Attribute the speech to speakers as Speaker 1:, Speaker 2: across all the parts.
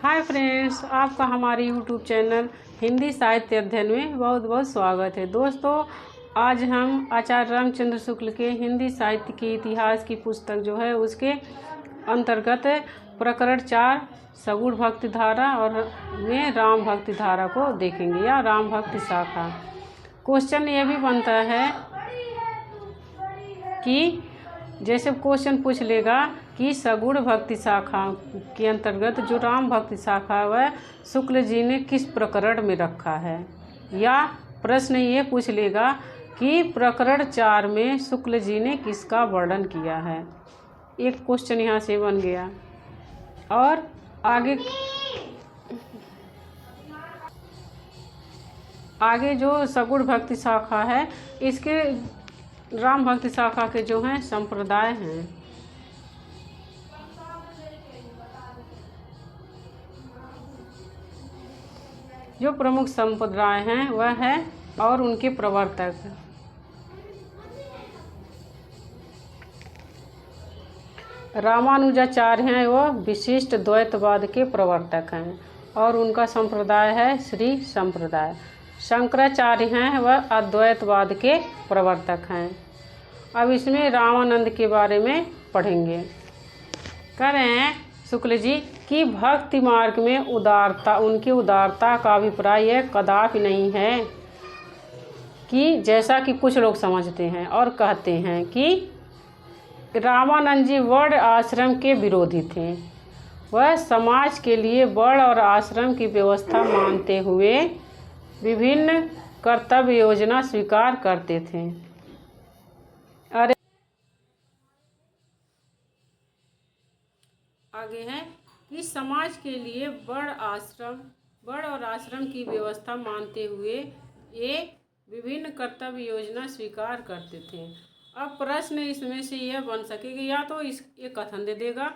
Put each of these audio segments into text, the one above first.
Speaker 1: Hi friends, आपका हमारे YouTube channel Hindi साहित्य अध्ययन में बहुत बहुत स्वागत है। दोस्तों, आज हम आचार्य रामचंद्र शुक्ल के हिंदी साहित्य के इतिहास की पुस्तक जो है उसके अंतर्गत प्रकरण 4 सगुण भक्ति धारा और में राम भक्ति धारा को देखेंगे या राम भक्ति शाखा। क्वेश्चन ये भी बनता है कि जैसे क्वेश्चन पूछ लेगा कि सगुण भक्ति शाखा के अंतर्गत जो राम भक्ति शाखा है वह शुक्ल जी ने किस प्रकरण में रखा है, या प्रश्न ये पूछ लेगा कि प्रकरण 4 में शुक्ल जी ने किसका वर्णन किया है। एक क्वेश्चन यहाँ से बन गया। और आगे जो सगुण भक्ति शाखा है, इसके राम भक्ति शाखा के जो हैं संप्रदाय हैं। जो प्रमुख संप्रदाय हैं वह है और उनके प्रवर्तक। रामानुजाचार्य हैं, वह विशिष्ट द्वैतवाद के प्रवर्तक हैं और उनका संप्रदाय है श्री संप्रदाय। शंकराचार्य हैं, वह अद्वैतवाद के प्रवर्तक हैं। अब इसमें रामानंद के बारे में पढ़ेंगे। कह रहे हैं शुक्ल जी कि भक्ति मार्ग में उदारता, उनकी उदारता का अभिप्राय यह कदापि नहीं है कि जैसा कि कुछ लोग समझते हैं और कहते हैं कि रामानंद जी वर्ण आश्रम के विरोधी थे। वह समाज के लिए वर्ण और आश्रम की व्यवस्था मानते हुए विभिन्न कर्तव्य योजना स्वीकार करते थे। आगे है कि समाज के लिए वर्ण और आश्रम की व्यवस्था मानते हुए ये विभिन्न कर्तव्य योजना स्वीकार करते थे। अब प्रश्न इसमें से यह बन सकेगा, या तो ये कथन दे देगा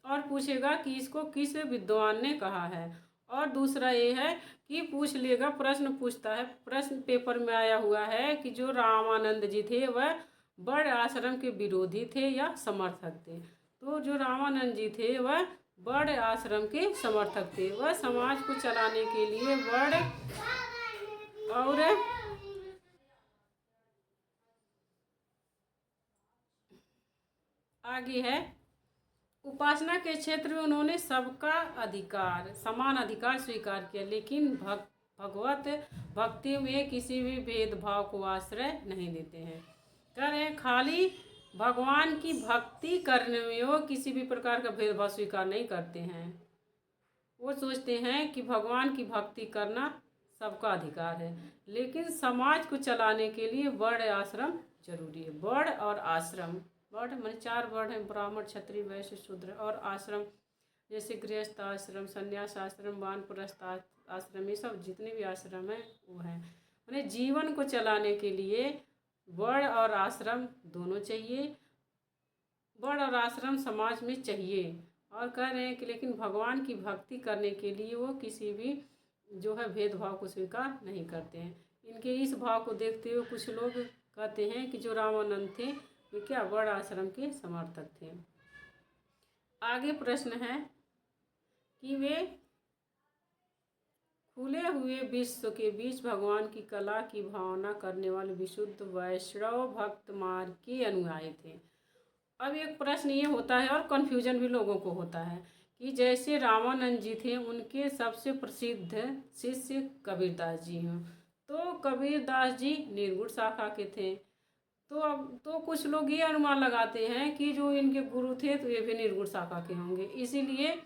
Speaker 1: और पूछेगा कि इसको किस विद्वान ने कहा है, और दूसरा ये है कि पूछ लेगा, प्रश्न पूछता है, प्रश्न पेपर में आया हुआ है कि जो रामानंद जी थे वह वर्ण आश्रम के विरोधी थे या समर्थक थे। तो जो रामानंद जी थे वह वर्ण आश्रम के समर्थक थे। वह समाज को चलाने के लिए वर्ण और आगे है उपासना के क्षेत्र में उन्होंने सबका अधिकार, समान अधिकार स्वीकार किया, लेकिन भगवत भक्ति में किसी भी भेदभाव को आश्रय नहीं देते हैं। कह रहे हैं खाली भगवान की भक्ति करने में वो किसी भी प्रकार का भेदभाव स्वीकार नहीं करते हैं। वो सोचते हैं कि भगवान की भक्ति करना सबका अधिकार है, लेकिन समाज को चलाने के लिए वर्ण आश्रम जरूरी है। वर्ण और आश्रम, वर्ण माने 4 वर्ण हैं, ब्राह्मण क्षत्रिय वैश्य शूद्र, और आश्रम जैसे गृहस्थ आश्रम, संन्यास आश्रम, वानप्रस्थ आश्रम, ये सब जितने भी आश्रम हैं वो हैं। माने जीवन को चलाने के लिए वर्ण और आश्रम दोनों चाहिए। वर्ण और आश्रम समाज में चाहिए। और कह रहे हैं कि लेकिन भगवान की भक्ति करने के लिए वो किसी भी जो है भेदभाव को स्वीकार नहीं करते हैं। इनके इस भाव को देखते हुए कुछ लोग कहते हैं कि जो रामानंद थे वे क्या वर्ण आश्रम के समर्थक थे। आगे प्रश्न है कि वे खुले हुए विश्व के बीच भगवान की कला की भावना करने वाले विशुद्ध वैष्णव भक्त मार्ग के अनुयायी थे। अब एक प्रश्न ये होता है और कन्फ्यूजन भी लोगों को होता है कि जैसे रामानंद जी थे, उनके सबसे प्रसिद्ध शिष्य कबीरदास जी हैं, तो कबीरदास जी निर्गुण शाखा के थे। तो अब तो कुछ लोग ये अनुमान लगाते हैं कि जो इनके गुरु थे तो ये भी निर्गुण शाखा के होंगे। इसीलिए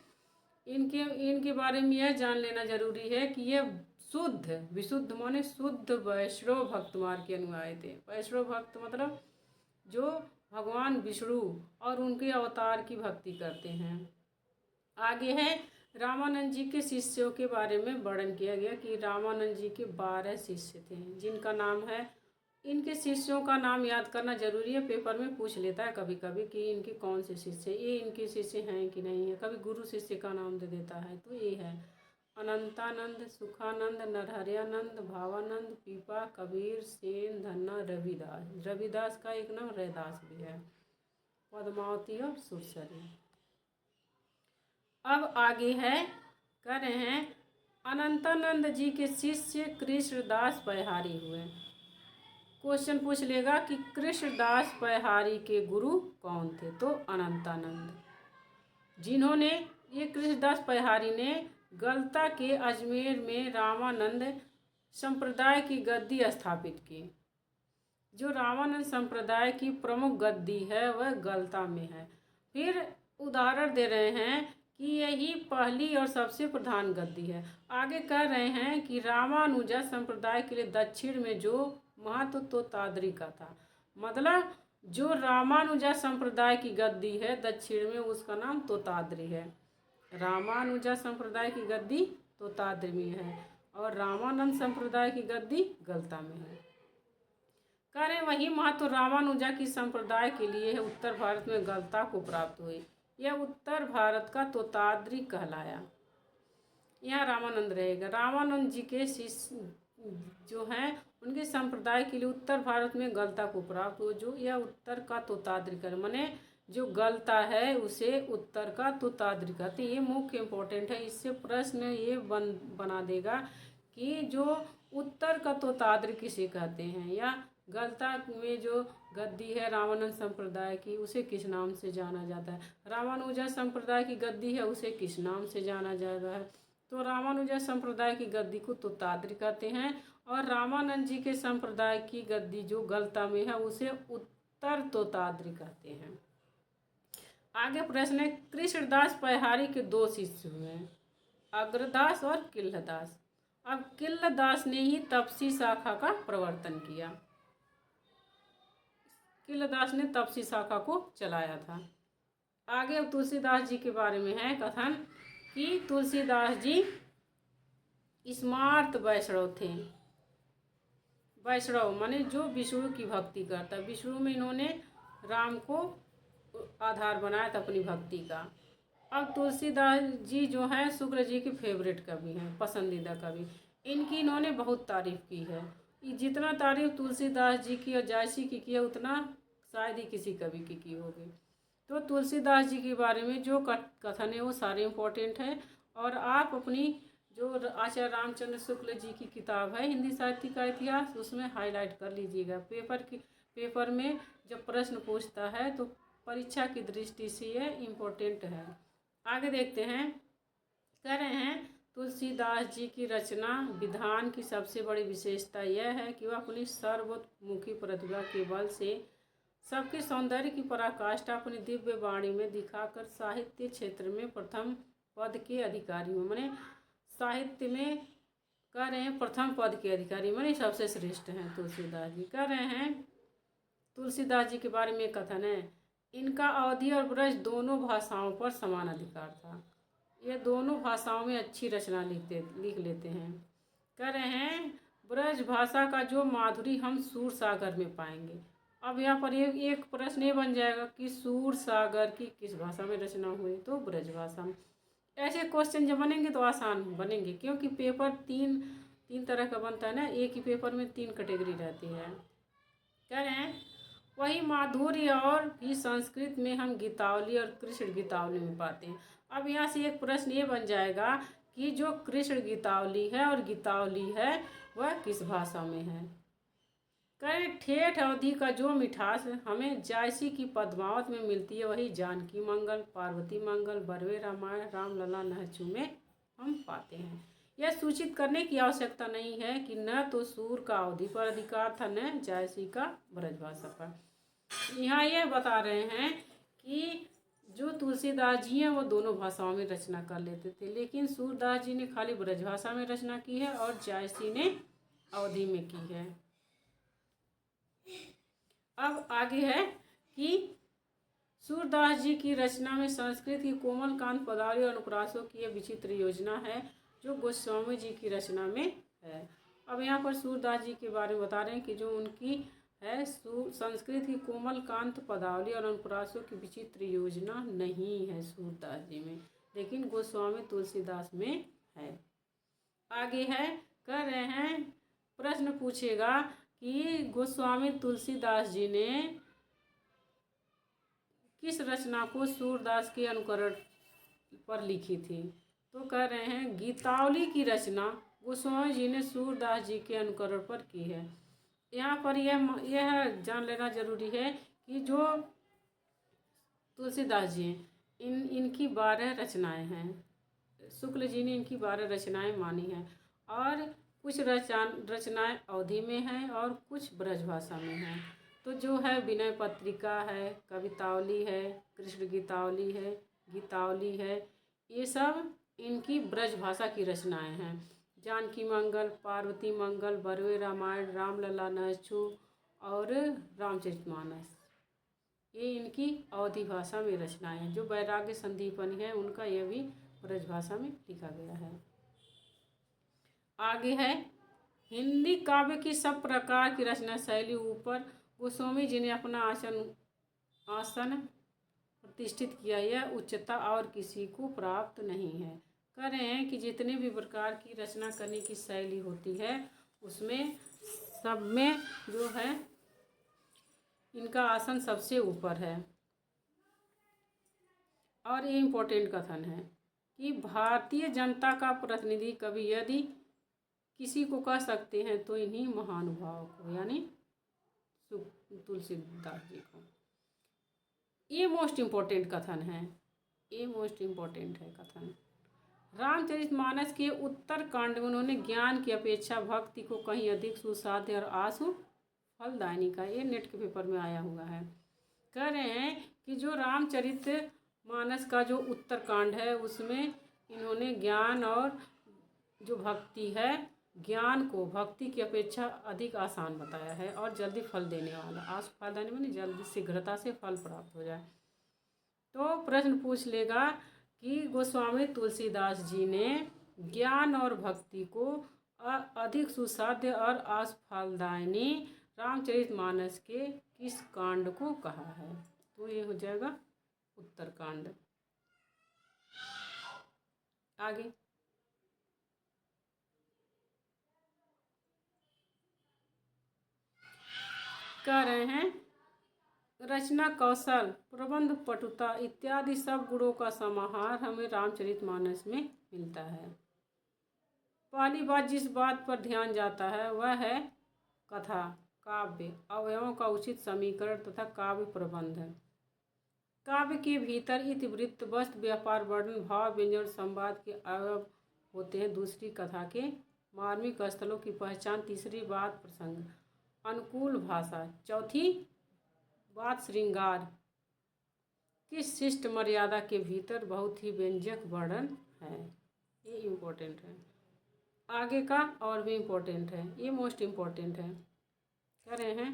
Speaker 1: इनके बारे में यह जान लेना जरूरी है कि ये विशुद्ध माने शुद्ध वैष्णव भक्त मार्ग के अनुयायी थे। वैष्णव भक्त मतलब जो भगवान विष्णु और उनके अवतार की भक्ति करते हैं। आगे है रामानंद जी के शिष्यों के बारे में वर्णन किया गया कि रामानंद जी के 12 शिष्य थे, जिनका नाम है, इनके शिष्यों का नाम याद करना जरूरी है। पेपर में पूछ लेता है कभी कभी कि इनके कौन से शिष्य, ये इनके शिष्य हैं कि नहीं है। कभी गुरु शिष्य का नाम दे देता है। तो ये है अनंतानंद, सुखानंद, नरहरियानंद, भावानंद, पीपा, कबीर, सेन, धन्ना, रविदास। रविदास का एक नाम रैदास भी है, पद्मावती और सुरसरी। अब आगे है कह रहे हैं अनंतानंद जी के शिष्य कृष्णदास पयहारी हुए। क्वेश्चन पूछ लेगा कि कृष्णदास पयहारी के गुरु कौन थे, तो अनंतानंद, जिन्होंने ये कृष्णदास पयहारी ने गलता के अजमेर में रामानंद संप्रदाय की गद्दी स्थापित की। जो रामानंद संप्रदाय की प्रमुख गद्दी है वह गलता में है। फिर उदाहरण दे रहे हैं कि यही पहली और सबसे प्रधान गद्दी है। आगे कह रहे हैं कि रामानुजा संप्रदाय के लिए दक्षिण में जो महत्व तो तादरी का था, मतलब जो रामानुजा संप्रदाय की गद्दी है दक्षिण में उसका नाम तोताद्री है। रामानुजा संप्रदाय की गद्दी तोताद्री में है और रामानंद संप्रदाय की गद्दी गलता में है। कह रहे वही महत्व रामानुजा की संप्रदाय के लिए उत्तर भारत में गलता को प्राप्त हुई। यह उत्तर भारत का तोताद्री कहलाया। यहाँ रामानंद रहेगा। रामानंद जी के शिष्य जो हैं उनके संप्रदाय के लिए उत्तर भारत में गलता को प्राप्त हो, जो यह उत्तर का तोताद्री कर, माने जो गलता है उसे उत्तर का तोताद्री कहते हैं। ये मुख्य इम्पोर्टेंट है। इससे प्रश्न ये बना देगा कि जो उत्तर का तोताद्री किसे कहते हैं, या गलता में जो गद्दी है रामानंद संप्रदाय की उसे किस नाम से जाना जाता है, रामानुजा संप्रदाय की गद्दी है उसे किस नाम से जाना जाता है। तो रामानुजा संप्रदाय की गद्दी को तोताद्री कहते हैं और रामानंद जी के संप्रदाय की गद्दी जो गलता में है उसे उत्तर तोताद्री कहते हैं। आगे प्रश्न है कृष्णदास पयहारी के दो शिष्य हुए, अग्रदास और किल्लदास। अब किल्लदास ने ही तपसी शाखा का प्रवर्तन किया। किल्लदास ने तपसी शाखा को चलाया था। आगे अब तुलसीदास जी के बारे में है कथन कि तुलसीदास जी स्मार्त वैष्णव थे। वैष्णव माने जो विष्णु की भक्ति करता। विष्णु में इन्होंने राम को आधार बनाया था अपनी भक्ति का। अब तुलसीदास जी जो हैं शुक्र जी के फेवरेट कवि हैं, पसंदीदा कवि। इनकी इन्होंने बहुत तारीफ की है। जितना तारीफ तुलसीदास जी की और जायसी की है उतना शायद ही किसी कवि की होगी। तो तुलसीदास जी के बारे में जो कथन है वो सारे इम्पोर्टेंट हैं और आप अपनी जो आचार्य रामचंद्र शुक्ल जी की किताब है हिंदी साहित्य का इतिहास उसमें हाईलाइट कर लीजिएगा। पेपर में जब प्रश्न पूछता है तो परीक्षा की दृष्टि से ये इम्पोर्टेंट है। आगे देखते हैं। कह रहे हैं तुलसीदास जी की रचना विधान की सबसे बड़ी विशेषता यह है कि वह अपनी सर्वमुखी प्रतिभा के बल से सबके सौंदर्य की पराकाष्ठा अपनी दिव्य वाणी में दिखाकर साहित्य क्षेत्र में प्रथम पद के अधिकारी हुए। माने साहित्य में कह रहे हैं प्रथम पद के अधिकारी माने सबसे श्रेष्ठ हैं तुलसीदास जी। कह रहे हैं तुलसीदास जी के बारे में कथन है इनका अवधी और ब्रज दोनों भाषाओं पर समान अधिकार था। ये दोनों भाषाओं में अच्छी रचना लिख लेते हैं। कह रहे हैं ब्रज भाषा का जो माधुरी हम सूर सागर में पाएंगे। अब यहाँ पर एक प्रश्न ये बन जाएगा कि सूर सागर की किस भाषा में रचना हुई, तो ब्रज भाषा में। ऐसे क्वेश्चन जब बनेंगे तो आसान बनेंगे क्योंकि पेपर तीन तरह का बनता है ना, एक ही पेपर में 3 कैटेगरी रहती है। कह रहे हैं वही माधुर्य और भी संस्कृत में हम गीतावली और कृष्ण गीतावली में पाते हैं। अब यहाँ से एक प्रश्न ये बन जाएगा कि जो कृष्ण गीतावली है और गीतावली है वह किस भाषा में है। कहें ठेठ अवधि का जो मिठास हमें जायसी की पद्मावत में मिलती है वही जानकी मंगल, पार्वती मंगल, बरवे रामायण, रामलला नहचू में हम पाते हैं। यह सूचित करने की आवश्यकता नहीं है कि न तो सूर का अवधि पर अधिकार था न जायसी का ब्रजभाषा पर। यहाँ यह बता रहे हैं कि जो तुलसीदास जी हैं वो दोनों भाषाओं में रचना कर लेते थे, लेकिन सूरदास जी ने खाली ब्रजभाषा में रचना की है और जायसी ने अवधि में की है। अब आगे है कि सूरदास जी की रचना में संस्कृत की कोमल कांत पदावली और अनुप्रासों की यह विचित्र योजना है जो गोस्वामी जी की रचना में है। अब यहाँ पर सूरदास जी के बारे में बता रहे हैं कि जो उनकी है संस्कृत की कोमल कांत पदावली और अनुप्रासों की विचित्र योजना नहीं है सूरदास जी में, लेकिन गोस्वामी तुलसीदास में है। आगे है कह रहे हैं प्रश्न पूछेगा कि गोस्वामी तुलसीदास जी ने किस रचना को सूरदास के अनुकरण पर लिखी थी। तो कह रहे हैं गीतावली की रचना गोस्वामी जी ने सूरदास जी के अनुकरण पर की है। यहाँ पर यह जान लेना जरूरी है कि जो तुलसीदास जी हैं इनकी 12 रचनाएं हैं। शुक्ल जी ने इनकी 12 रचनाएं मानी हैं और कुछ रचनाएं अवधि में हैं और कुछ ब्रजभाषा में हैं। तो जो है विनय पत्रिका है, कवितावली है, कृष्ण गीतावली है, ये सब इनकी ब्रजभाषा की रचनाएं हैं। जानकी मंगल, पार्वती मंगल, बरवे रामायण, रामलला नहछु और रामचरितमानस, ये इनकी अवधि भाषा में रचनाएं हैं। जो वैराग्य संदीपनी है उनका यह भी ब्रजभाषा में लिखा गया है। आगे है हिंदी काव्य की सब प्रकार की रचना शैली ऊपर गोस्वामी जी ने अपना आसन प्रतिष्ठित किया। यह उच्चता और किसी को प्राप्त नहीं है। कह रहे हैं कि जितने भी प्रकार की रचना करने की शैली होती है उसमें सब में जो है इनका आसन सबसे ऊपर है। और ये इम्पोर्टेंट कथन है कि भारतीय जनता का प्रतिनिधि कवि यदि किसी को कह सकते हैं तो इन्हीं महानुभाव को, यानी तुलसीदास जी को। ये मोस्ट इम्पोर्टेंट कथन है, ये मोस्ट इम्पोर्टेंट है कथन। रामचरितमानस के उत्तर कांड में उन्होंने ज्ञान की अपेक्षा भक्ति को कहीं अधिक सुसाध्य और आशु फलदायिनी का, ये नेट के पेपर में आया हुआ है। कह रहे हैं कि जो रामचरितमानस का जो उत्तर कांड है उसमें इन्होंने ज्ञान और जो भक्ति है, ज्ञान को भक्ति की अपेक्षा अधिक आसान बताया है और जल्दी फल देने वाला। आशु फलदायिनी माने जल्दी शीघ्रता से फल प्राप्त हो जाए। तो प्रश्न पूछ लेगा कि गोस्वामी तुलसीदास जी ने ज्ञान और भक्ति को अधिक सुसाध्य और आशु फलदायिनी रामचरितमानस के किस कांड को कहा है? तो ये हो जाएगा उत्तरकांड। आगे कह रहे हैं रचना कौशल, प्रबंध पटुता इत्यादि सब गुणों का समाहार हमें रामचरितमानस में मिलता है। पहली बात जिस बात पर ध्यान जाता है वह है कथा, काव्य, अवयवों का उचित समीकरण तथा काव्य प्रबंध है। काव्य के भीतर इतिवृत्त, वस्तु, व्यापार, वर्णन, भाव, व्यंजन, संवाद के अवयव होते हैं। दूसरी कथा के मार्मिक स्थलों की पहचान। तीसरी बात प्रसंग, अनुकूल भाषा। चौथी बात श्रृंगार की शिष्ट मर्यादा के भीतर बहुत ही व्यंजक वर्णन है। ये इम्पोर्टेंट है। आगे का और भी इम्पोर्टेंट है, ये मोस्ट इम्पोर्टेंट है। कह रहे हैं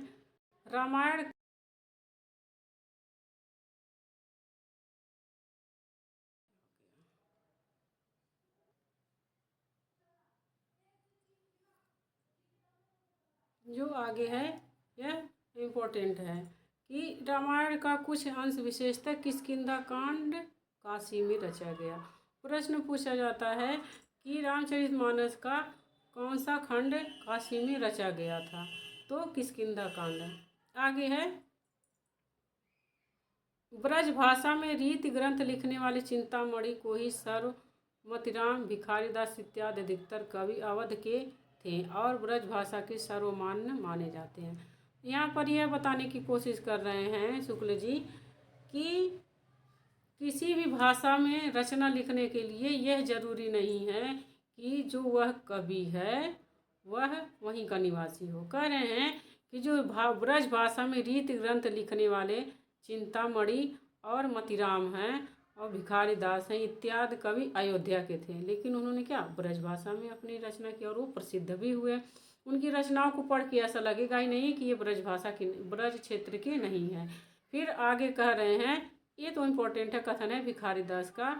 Speaker 1: रामायण जो आगे है यह इम्पोर्टेंट है कि रामायण का कुछ अंश विशेषतः किष्किंधा कांड काशी में रचा गया। प्रश्न पूछा जाता है कि रामचरितमानस का कौन सा खंड काशी में रचा गया था? तो किष्किंधा कांड। आगे है ब्रज भाषा में रीति ग्रंथ लिखने वाले चिंतामणि को ही सर्वमतिराम, भिखारीदास इत्यादि अधिकतर कवि अवध के थे और ब्रज भाषा के सर्वमान्य माने जाते हैं। यहाँ पर यह बताने की कोशिश कर रहे हैं शुक्ल जी कि किसी भी भाषा में रचना लिखने के लिए यह जरूरी नहीं है कि जो वह कवि है वह वहीं का निवासी हो। कह रहे हैं कि जो ब्रज भाषा में रीति ग्रंथ लिखने वाले चिंतामणि और मतिराम हैं और भिखारीदास हैं इत्यादि कवि अयोध्या के थे, लेकिन उन्होंने क्या ब्रज भाषा में अपनी रचना की और वो प्रसिद्ध भी हुए। उनकी रचनाओं को पढ़ के ऐसा लगेगा ही नहीं कि ये ब्रज भाषा की, ब्रज क्षेत्र के नहीं है। फिर आगे कह रहे हैं, ये तो इम्पोर्टेंट है कथन है भिखारीदास का।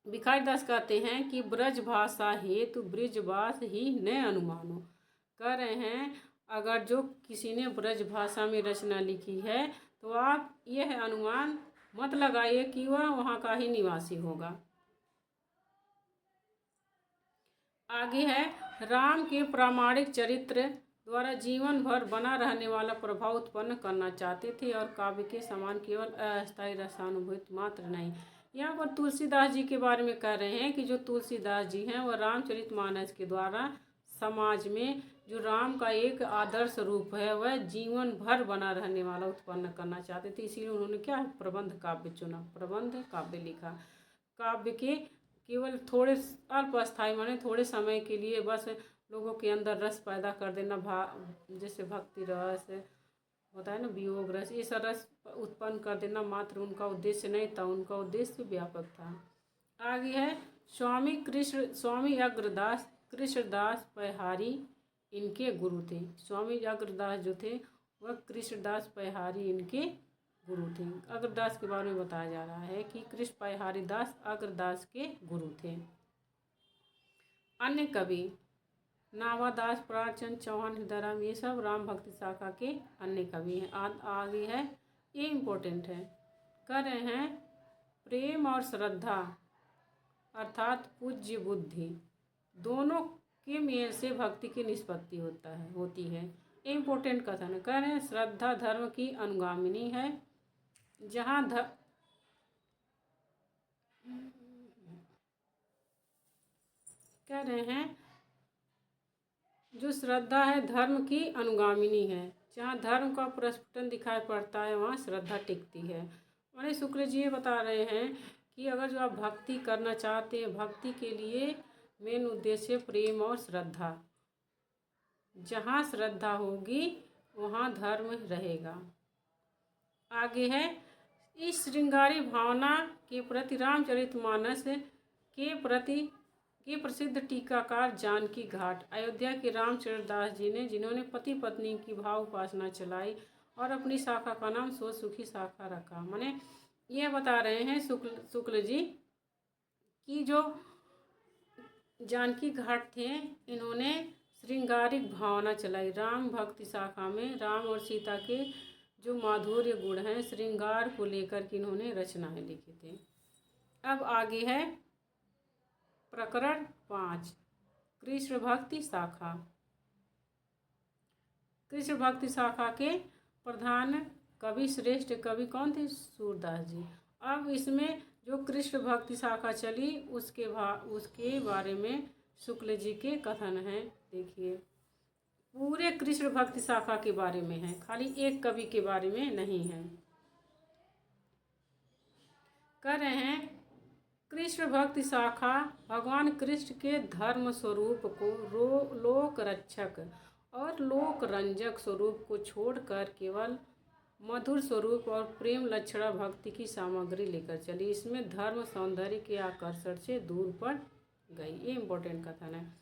Speaker 1: भिखारीदास कहते हैं कि ब्रज भाषा हेतु ब्रजवास ही न अनुमानो। कह रहे हैं अगर जो किसी ने ब्रज भाषा में रचना लिखी है तो आप यह अनुमान मत लगाइए कि वह वहाँ का ही निवासी होगा। आगे है राम के प्रामाणिक चरित्र द्वारा जीवन भर बना रहने वाला प्रभाव उत्पन्न करना चाहते थे और काव्य के समान केवल अस्थायी रसानुभूति मात्र नहीं। यहाँ पर तुलसीदास जी के बारे में कह रहे हैं कि जो तुलसीदास जी हैं वह रामचरितमानस के द्वारा समाज में जो राम का एक आदर्श रूप है वह जीवन भर बना रहने वाला उत्पन्न करना चाहते थे। इसीलिए उन्होंने क्या प्रबंध काव्य चुना, प्रबंध काव्य लिखा। काव्य के केवल थोड़े अल्पस्थायी माने थोड़े समय के लिए बस लोगों के अंदर रस पैदा कर देना, जैसे भक्ति रस होता है ना, वियोग रस, ये सब रस उत्पन्न कर देना मात्र उनका उद्देश्य नहीं था, उनका उद्देश्य व्यापक था। आगे है स्वामी अग्रदास कृष्णदास पैहारी इनके गुरु थे। स्वामी अग्रदास जो थे वह कृष्णदास पैहारी इनके गुरु थे। अग्रदास के बारे में बताया जा रहा है कि कृष्ण पैहारी दास अग्रदास के गुरु थे। अन्य कवि नावादास, प्राणचंद चौहान, हृदयराम, ये सब राम भक्ति शाखा के अन्य कवि हैं। आगे है, ये इम्पोर्टेंट है, कर रहे हैं प्रेम और श्रद्धा अर्थात पूज्य बुद्धि दोनों के मेल से भक्ति की निष्पत्ति होती है। ये इम्पोर्टेंट कथन है। कह रहे हैं श्रद्धा धर्म की अनुगामिनी है। जहाँ कह रहे हैं जो श्रद्धा है धर्म की अनुगामिनी है। जहाँ धर्म का प्रस्फुटन दिखाई पड़ता है वहाँ श्रद्धा टिकती है। माने शुक्ल जी ये बता रहे हैं कि अगर जो आप भक्ति करना चाहते हैं, भक्ति के लिए मेन उद्देश्य प्रेम और श्रद्धा। जहाँ श्रद्धा होगी वहाँ धर्म रहेगा। आगे है, इस श्रृंगारी भावना के प्रति रामचरितमानस के प्रसिद्ध टीकाकार जानकी घाट अयोध्या के रामचरितदास जी ने, जिन्होंने पति पत्नी की भाव उपासना चलाई और अपनी शाखा का नाम सो सुखी शाखा रखा। माने ये बता रहे हैं शुक्ल जी कि जो जानकी घाट थे इन्होंने श्रृंगारिक भावना चलाई। राम भक्ति शाखा में राम और सीता के जो माधुर्य गुण हैं, श्रृंगार को लेकर के इन्होंने रचनाएं लिखी थी। अब आगे है प्रकरण 5, कृष्ण भक्ति शाखा। कृष्ण भक्ति शाखा के प्रधान कवि, श्रेष्ठ कवि कौन थे? सूरदास जी। अब इसमें जो कृष्ण भक्ति शाखा चली उसके बारे में शुक्ल जी के कथन हैं। देखिए, पूरे कृष्ण भक्ति शाखा के बारे में है, खाली एक कवि के बारे में नहीं है। कह रहे हैं कृष्ण भक्ति शाखा भगवान कृष्ण के धर्म स्वरूप को लोक रक्षक और लोक रंजक स्वरूप को छोड़कर केवल मधुर स्वरूप और प्रेम लक्षणा भक्ति की सामग्री लेकर चली। इसमें धर्म सौंदर्य के आकर्षण से दूर पड़ गई। ये इम्पोर्टेंट कथन है।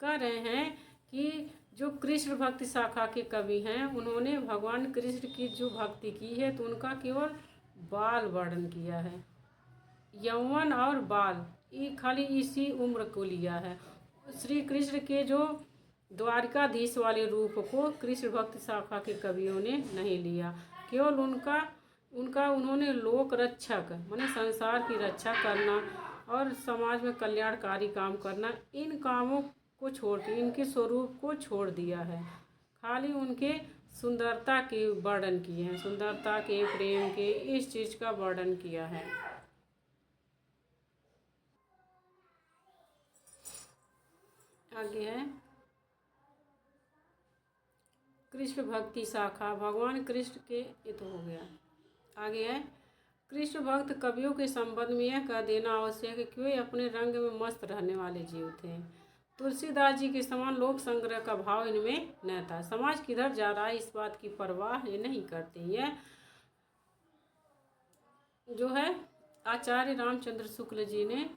Speaker 1: कह रहे हैं कि जो कृष्ण भक्ति शाखा के कवि हैं उन्होंने भगवान कृष्ण की जो भक्ति की है तो उनका केवल बाल वर्णन किया है। यौवन और बाल ये खाली इसी उम्र को लिया है। श्री कृष्ण के जो द्वारिकाधीश वाले रूप को कृष्ण भक्ति शाखा के कवियों ने नहीं लिया। केवल उनका उन्होंने लोक रक्षक माने संसार की रक्षा करना और समाज में कल्याणकारी काम करना, इन कामों को छोड़ के इनके स्वरूप को छोड़ दिया है। खाली उनके सुंदरता के वर्णन किए हैं, सुंदरता के, प्रेम के, इस चीज़ का वर्णन किया है। आगे है कृष्ण भक्ति शाखा भगवान कृष्ण के, ये तो हो गया। आगे है कृष्ण भक्त कवियों के संबंध में यह कह देना आवश्यक है कि वे अपने रंग में मस्त रहने वाले जीव थे। तुलसीदास जी के समान लोक संग्रह का भाव इनमें न था। समाज किधर जा रहा है इस बात की परवाह ये नहीं करते। यह जो है आचार्य रामचंद्र शुक्ल जी ने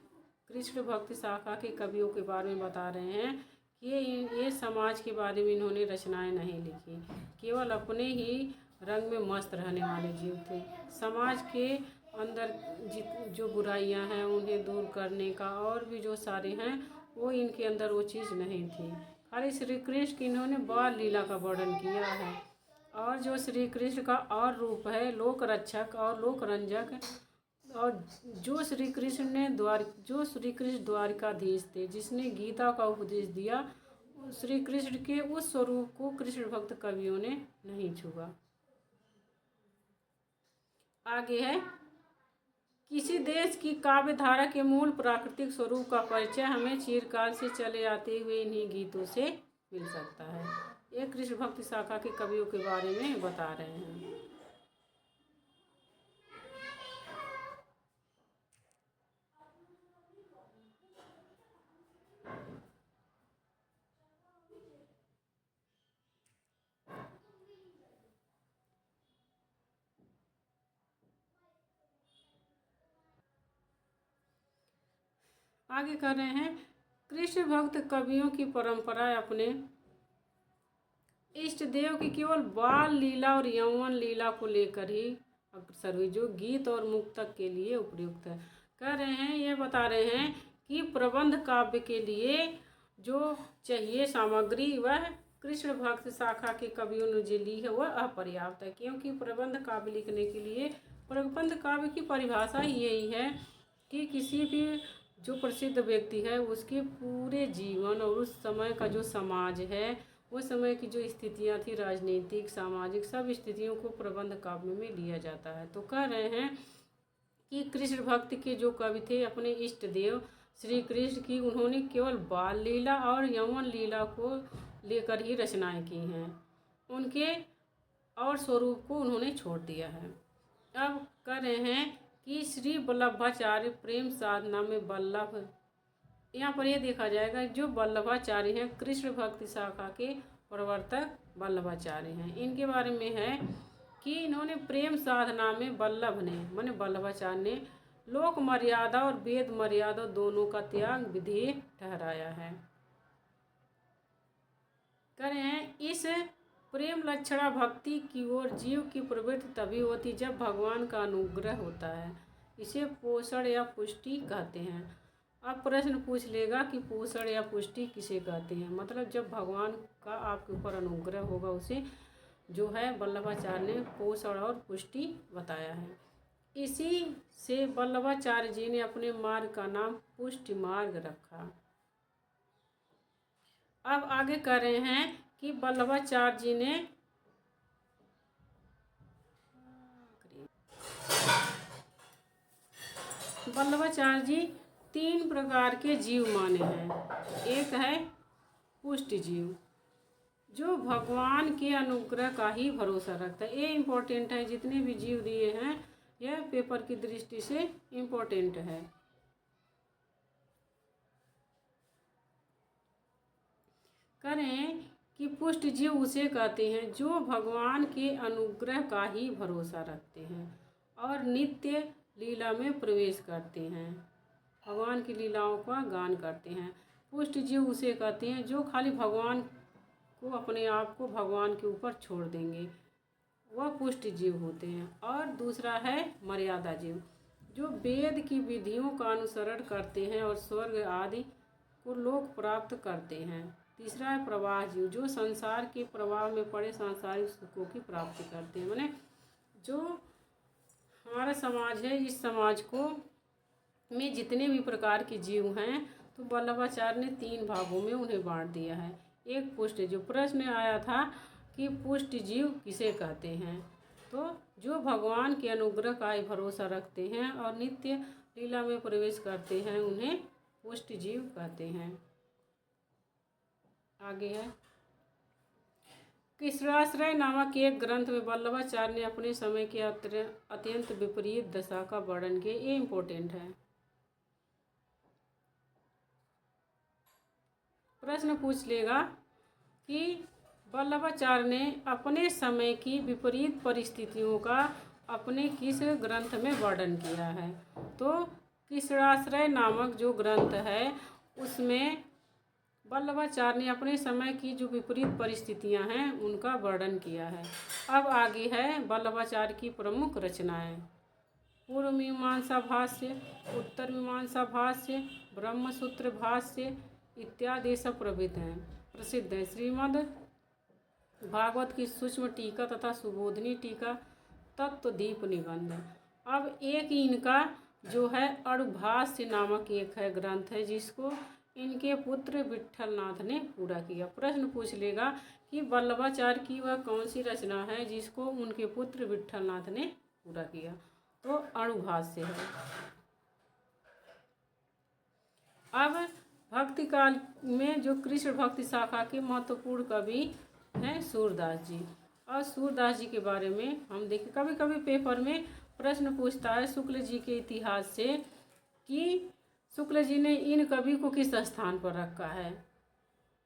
Speaker 1: कृष्ण भक्ति शाखा के कवियों के बारे में बता रहे हैं कि ये समाज के बारे में इन्होंने रचनाएं नहीं लिखी, केवल अपने ही रंग में मस्त रहने वाले जीव थे। समाज के अंदर जो बुराइयां हैं उन्हें दूर करने का और भी जो सारे हैं वो इनके अंदर वो चीज़ नहीं थी। खाली श्री कृष्ण की इन्होंने बाल लीला का वर्णन किया है। और जो श्री कृष्ण का और रूप है लोक रक्षक और लोक रंजक, और जो श्री कृष्ण द्वारिकाधीश थे जिसने गीता का उपदेश दिया, श्री कृष्ण के उस स्वरूप को कृष्ण भक्त कवियों ने नहीं छुआ। आगे है किसी देश की काव्य धारा के मूल प्राकृतिक स्वरूप का परिचय हमें चिरकाल से चले आते हुए इन्हीं गीतों से मिल सकता है। ये कृष्ण भक्ति शाखा के कवियों के बारे में बता रहे हैं। आगे कर रहे हैं, कृष्ण भक्त कवियों की परंपरा अपने इष्ट देव की केवल बाल लीला और यौवन लीला को लेकर ही अग्रसर हुई, जो गीत और मुक्तक के लिए उपयुक्त है। कह रहे हैं, ये बता रहे हैं कि प्रबंध काव्य के लिए जो चाहिए सामग्री वह कृष्ण भक्त शाखा के कवियों ने जो ली है वह अपर्याप्त है, क्योंकि प्रबंध काव्य लिखने के लिए प्रबंध काव्य की परिभाषा ही यही है कि किसी भी जो प्रसिद्ध व्यक्ति है उसके पूरे जीवन और उस समय का जो समाज है, उस समय की जो स्थितियां थी, राजनीतिक सामाजिक सब स्थितियों को प्रबंध काव्य में लिया जाता है। तो कह रहे हैं कि कृष्ण भक्त के जो कवि थे अपने इष्ट देव श्री कृष्ण की, उन्होंने केवल बाल लीला और यौवन लीला को लेकर ही रचनाएं की हैं, उनके और स्वरूप को उन्होंने छोड़ दिया है। अब कह रहे हैं कि श्री वल्लभाचार्य प्रेम साधना में वल्लभ, यहाँ पर यह देखा जाएगा जो वल्लभाचार्य हैं कृष्ण भक्ति शाखा के प्रवर्तक वल्लभाचार्य हैं, इनके बारे में है कि इन्होंने प्रेम साधना में वल्लभ ने माने वल्लभाचार्य ने लोक मर्यादा और वेद मर्यादा दोनों का त्याग विधेय ठहराया है। कह रहे हैं, इस प्रेम लक्षणा भक्ति की ओर जीव की प्रवृत्ति तभी होती जब भगवान का अनुग्रह होता है, इसे पोषण या पुष्टि कहते हैं। अब प्रश्न पूछ लेगा कि पोषण या पुष्टि किसे कहते हैं, मतलब जब भगवान का आपके ऊपर अनुग्रह होगा उसे जो है वल्लभाचार्य ने पोषण और पुष्टि बताया है। इसी से वल्लभाचार्य जी ने अपने मार्ग का नाम पुष्टि मार्ग रखा। अब आगे कर रहे हैं कि वल्लभाचार्य जी ने वल्लभाचार्य जी 3 प्रकार के जीव माने हैं। एक है पुष्ट जीव जो भगवान के अनुग्रह का ही भरोसा रखता है, ये इम्पोर्टेंट है, जितने भी जीव दिए हैं यह पेपर की दृष्टि से इम्पोर्टेंट है। करें कि पुष्ट जीव उसे कहते हैं जो भगवान के अनुग्रह का ही भरोसा रखते हैं और नित्य लीला में प्रवेश करते हैं, भगवान की लीलाओं का गान करते हैं। पुष्ट जीव उसे कहते हैं जो खाली भगवान को अपने आप को भगवान के ऊपर छोड़ देंगे, वह पुष्ट जीव होते हैं। और दूसरा है मर्यादा जीव जो वेद की विधियों का अनुसरण करते हैं और स्वर्ग आदि को लोक प्राप्त करते हैं। तीसरा है प्रवाह जीव जो संसार के प्रवाह में पड़े सांसारिक सुखों की प्राप्ति करते हैं। माने जो हमारा समाज है, इस समाज को में जितने भी प्रकार के जीव हैं तो वल्लभाचार्य ने 3 भागों में उन्हें बांट दिया है। एक पुष्ट जीव, प्रश्न आया था कि पुष्ट जीव किसे कहते हैं, तो जो भगवान के अनुग्रह का ही भरोसा रखते हैं और नित्य लीला में प्रवेश करते हैं उन्हें पुष्ट जीव कहते हैं। आगे है कृष्णाश्रय नामक एक ग्रंथ में वल्लभाचार्य ने अपने समय के अत्यंत विपरीत दशा का वर्णन किया, ये इम्पोर्टेंट है। प्रश्न पूछ लेगा कि वल्लभाचार्य ने अपने समय की विपरीत परिस्थितियों का अपने किस ग्रंथ में वर्णन किया है, तो कृष्णाश्रय नामक जो ग्रंथ है उसमें वल्लभाचार्य ने अपने समय की जो विपरीत परिस्थितियां हैं उनका वर्णन किया है। अब आगे है वल्लभाचार्य की प्रमुख रचनाएं। पूर्व मीमांसा भाष्य, उत्तर मीमांसा भाष्य, ब्रह्मसूत्र भाष्य इत्यादि सब प्रसिद्ध हैं। श्रीमद् भागवत की सूक्ष्म टीका तथा सुबोधनी टीका, तत्वदीप निबंध। अब एक इनका जो है अणुभाष्य नामक एक है ग्रंथ है जिसको इनके पुत्र विट्ठलनाथ ने पूरा किया। प्रश्न पूछ लेगा कि वल्लभाचार्य की वह कौन सी रचना है जिसको उनके पुत्र विट्ठलनाथ ने पूरा किया, तो अणुभाष्य है। अब भक्ति काल में जो कृष्ण भक्ति शाखा के महत्वपूर्ण कवि हैं सूरदास जी। और सूरदास जी के बारे में हम देखें, कभी कभी पेपर में प्रश्न पूछता है शुक्ल जी के इतिहास से कि शुक्ल जी ने इन कवि को किस स्थान पर रखा है,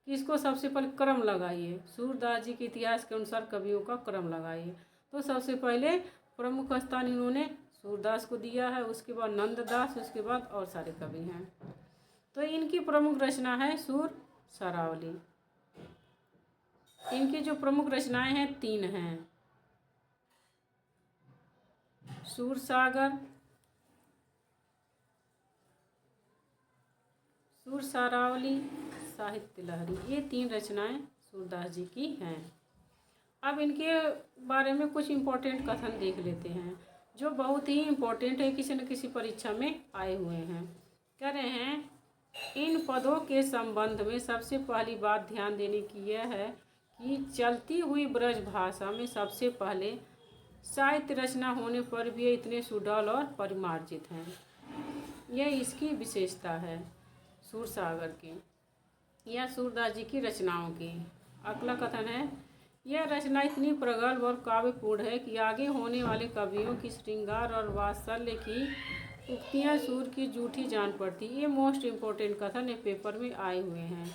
Speaker 1: किसको सबसे पहले क्रम लगाइए, सूरदास जी के इतिहास के अनुसार कवियों का क्रम लगाइए। तो सबसे पहले प्रमुख स्थान इन्होंने सूरदास को दिया है, उसके बाद नंददास, उसके बाद और सारे कवि हैं। तो इनकी प्रमुख रचना है सूर सरावली। इनकी जो प्रमुख रचनाएं हैं 3 हैं, सूर सागर, सूर सरावली, साहित्य लहरी, ये 3 रचनाएं सूरदास जी की हैं। अब इनके बारे में कुछ इम्पोर्टेंट कथन देख लेते हैं जो बहुत ही इम्पोर्टेंट है, किसी न किसी परीक्षा में आए हुए हैं। कह रहे हैं इन पदों के संबंध में सबसे पहली बात ध्यान देने की यह है कि चलती हुई ब्रज भाषा में सबसे पहले साहित्य रचना होने पर भी ये इतने सुडौल और परिमार्जित हैं। यह इसकी विशेषता है सूर सागर की या सूरदास जी की रचनाओं की। अगला कथन है यह रचना इतनी प्रगल्भ और काव्यपूर्ण है कि आगे होने वाले कवियों की श्रृंगार और वात्सल्य की उक्तियाँ सूर की जूठी जान पड़ती। ये मोस्ट इम्पोर्टेंट कथन ये पेपर में आए हुए हैं।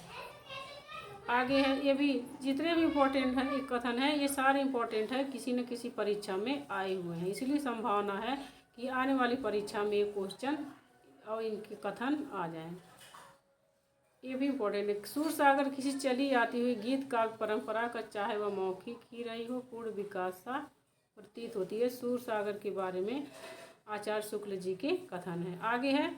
Speaker 1: आगे है, ये भी जितने भी इम्पोर्टेंट हैं एक कथन है, ये सारे इम्पोर्टेंट है, किसी न किसी परीक्षा में आए हुए हैं, इसलिए संभावना है कि आने वाली परीक्षा में ये क्वेश्चन और इनके कथन आ जाएं। ये भी इम्पोर्टेंट है। सूर सागर किसी चली आती हुई गीत काव्य परंपरा का, चाहे वह मौखिक ही रही हो, पूर्ण विकास सा प्रतीत होती है। सूर सागर के बारे में आचार्य शुक्ल जी के कथन है। आगे है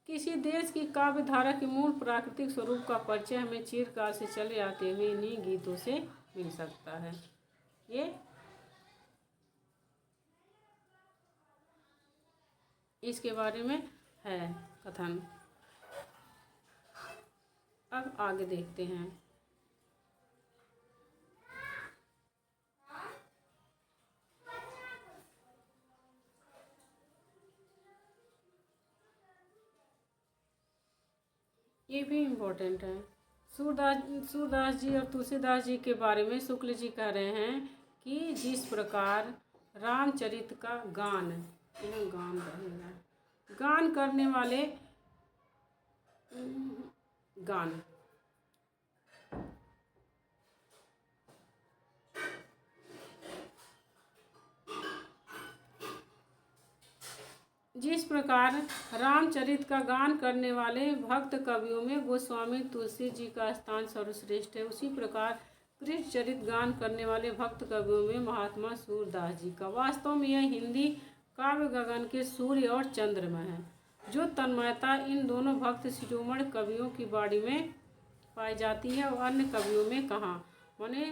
Speaker 1: किसी देश की काव्य धारा के मूल प्राकृतिक स्वरूप का परिचय हमें चिरकाल से चले आते हुए इन्हीं गीतों से मिल सकता है। ये इसके बारे में है कथन। अब आगे देखते हैं। ये भी इम्पोर्टेंट है। सूरदास जी और तुलसीदास जी के बारे में शुक्ल जी कह रहे हैं कि जिस प्रकार रामचरित का गान रहेगा, गान करने वाले गान जिस प्रकार रामचरित का गान करने वाले भक्त कवियों में गोस्वामी तुलसी जी का स्थान सर्वश्रेष्ठ है, उसी प्रकार कृष्ण चरित गान करने वाले भक्त कवियों में महात्मा सूरदास जी का। वास्तव में यह हिंदी काव्य गगन के सूर्य और चंद्रमा है। जो तन्मयता इन दोनों भक्त शिरोमणि कवियों की बाड़ी में पाई जाती है और अन्य कवियों में कहाँ। माने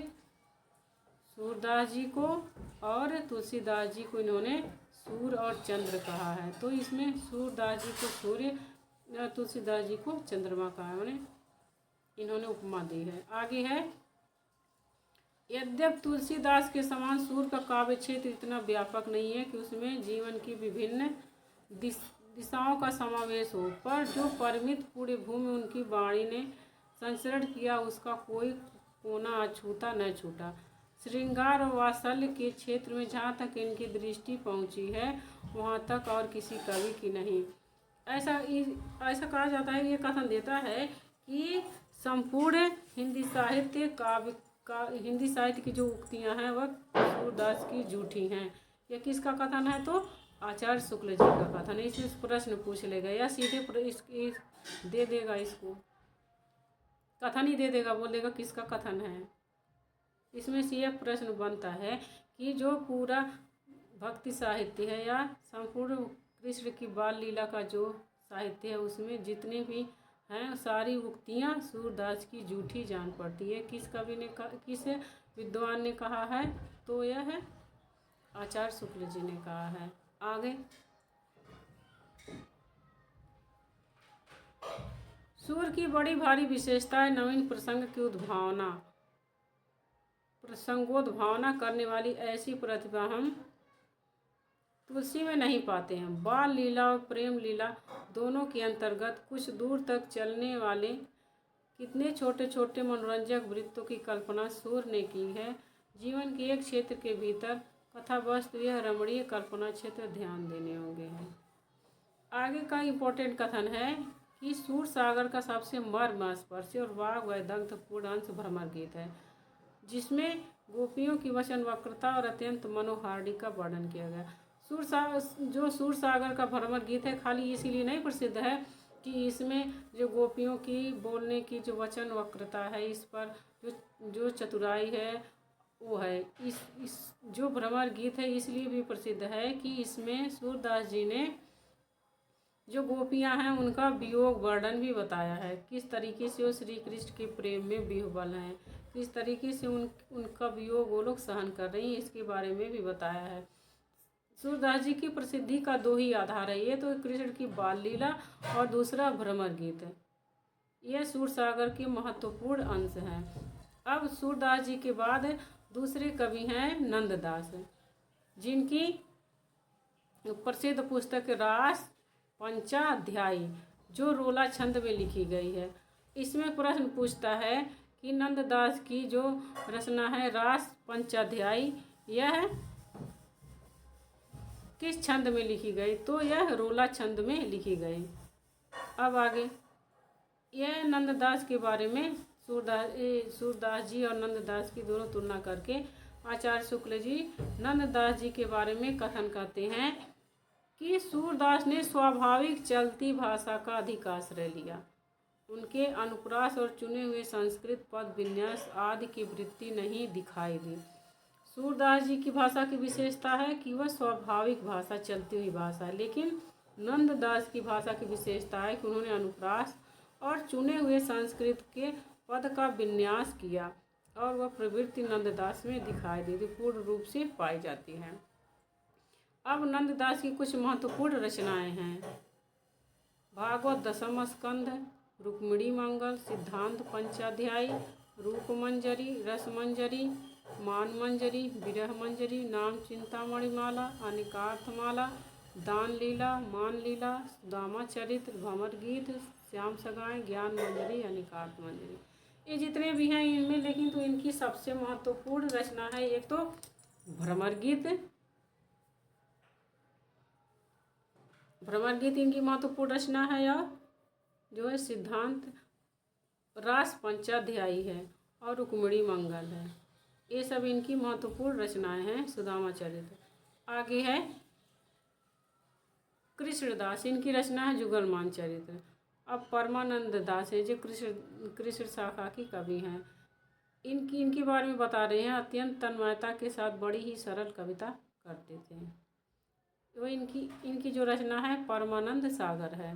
Speaker 1: सूरदास जी को और तुलसीदास जी को इन्होंने सूर्य और चंद्र कहा है, तो इसमें सूरदास जी को सूर्य, तुलसीदास जी को चंद्रमा कहा है, माने इन्होंने उपमा दी है। आगे है यद्यप तुलसीदास के समान सूर्य का काव्य क्षेत्र इतना व्यापक नहीं है कि उसमें जीवन की विभिन्न दिशाओं का समावेश हो, पर जो परिमित पूरे भूमि उनकी वाणी ने संचरण किया उसका कोई कोना अछूता न छूटा। श्रृंगार और वात्सल्य के क्षेत्र में जहाँ तक इनकी दृष्टि पहुँची है वहाँ तक और किसी कवि की नहीं। ऐसा कहा जाता है, ये कथन देता है कि संपूर्ण हिंदी साहित्य की जो उक्तियाँ हैं वह सूरदास की झूठी हैं। यह किसका कथन है? तो आचार्य शुक्ल जी का कथन है। इसमें प्रश्न पूछ लेगा या सीधे दे देगा, इसको कथन ही दे देगा, बोलेगा किसका कथन है। इसमें से यह प्रश्न बनता है कि जो पूरा भक्ति साहित्य है या संपूर्ण कृष्ण की बाल लीला का जो साहित्य है उसमें जितने भी हैं सारी उक्तियाँ सूरदास की झूठी जान पड़ती है। किस कवि ने किस विद्वान ने कहा है? तो यह है आचार्य शुक्ल जी ने कहा है। आगे सूर की बड़ी भारी विशेषता है नवीन प्रसंग की प्रसंगोद्भावना करने वाली ऐसी प्रतिभा हम तुलसी में नहीं पाते हैं। बाल लीला और प्रेम लीला दोनों के अंतर्गत कुछ दूर तक चलने वाले कितने छोटे छोटे मनोरंजक वृत्तों की कल्पना सूर ने की है। जीवन के एक क्षेत्र के भीतर कथा वस्तु यह रमणीय कल्पना क्षेत्र ध्यान देने होंगे हैं। आगे का इम्पोर्टेंट कथन है कि सूर सागर का सबसे मर्मस्पर्शी और वाग वैदग्ध्यपूर्ण अंश भ्रमर गीत है, जिसमें गोपियों की वचन वक्रता और अत्यंत मनोहारिणी का वर्णन किया गया। सूर सागर का भ्रमर गीत है, खाली इसीलिए नहीं प्रसिद्ध है कि इसमें जो गोपियों की बोलने की जो वचन वक्रता है, इस पर जो चतुराई है वो है। इस जो भ्रमर गीत है इसलिए भी प्रसिद्ध है कि इसमें सूरदास जी ने जो गोपियां हैं उनका वियोग वर्णन भी बताया है, किस तरीके से वो श्री कृष्ण के प्रेम में विह्वल हैं, किस तरीके से उनका वियोग वो लोग सहन कर रही हैं, इसके बारे में भी बताया है। सूरदास जी की प्रसिद्धि का दो ही आधार है, ये तो कृष्ण की बाल लीला और दूसरा भ्रमर गीत है। यह सूर सागर के महत्वपूर्ण अंश हैं। अब सूरदास जी के बाद दूसरे कवि हैं नंददास, जिनकी प्रसिद्ध पुस्तक रास पंचाध्यायी जो रोला छंद में लिखी गई है। इसमें प्रश्न पूछता है कि नंददास की जो रचना है रास पंचाध्यायी यह किस छंद में लिखी गई, तो यह रोला छंद में लिखी गई। अब आगे यह नंददास के बारे में सूरदास जी और नंददास की दोनों तुलना करके आचार्य शुक्ल जी नंददास जी के बारे में कथन करते हैं कि सूरदास ने स्वाभाविक चलती भाषा का अधिक आश्रय लिया। उनके अनुप्रास और चुने हुए संस्कृत पद विन्यास आदि की वृत्ति नहीं दिखाई दी। सूरदास जी की भाषा की विशेषता है कि वह स्वाभाविक भाषा, चलती हुई भाषा है, लेकिन नंददास की भाषा की विशेषता है कि उन्होंने अनुप्रास और चुने हुए संस्कृत के पद का विन्यास किया और वह प्रवृत्ति नंददास में दिखाई देती पूर्ण रूप से पाई जाती है। अब नंददास की कुछ महत्वपूर्ण रचनाएं हैं। भागवत दशम स्कंध, रुक्मिणी मंगल, सिद्धांत पंचाध्यायी, रूप मंजरी, रस मंजरी, मान मंजरी, विरह मंजरी, नाम चिंतामणि माला, अनिकार्थ माला, दान लीला, मान लीला, सुदामा चरित्र, भंवर गीत, श्याम सगाएं, ज्ञान मंजरी, अनिकार्थ मंजरी, ये जितने भी हैं इनमें, लेकिन तो इनकी सबसे महत्वपूर्ण रचना है एक तो भ्रमर गीत। भ्रमर गीत इनकी महत्वपूर्ण रचना है और जो है सिद्धांत रास पंचाध्यायी है और रुक्मिणी मंगल है। ये सब इनकी महत्वपूर्ण रचनाएं हैं। सुदामा चरित्र। आगे है कृष्णदास, इनकी रचना है जुगलमान चरित्र। अब परमानंद दास है जो कृष्ण शाखा की कवि हैं। इनके बारे में बता रहे हैं। अत्यंत तन्मयता के साथ बड़ी ही सरल कविता करते थे। तो इनकी जो रचना है परमानंद सागर है।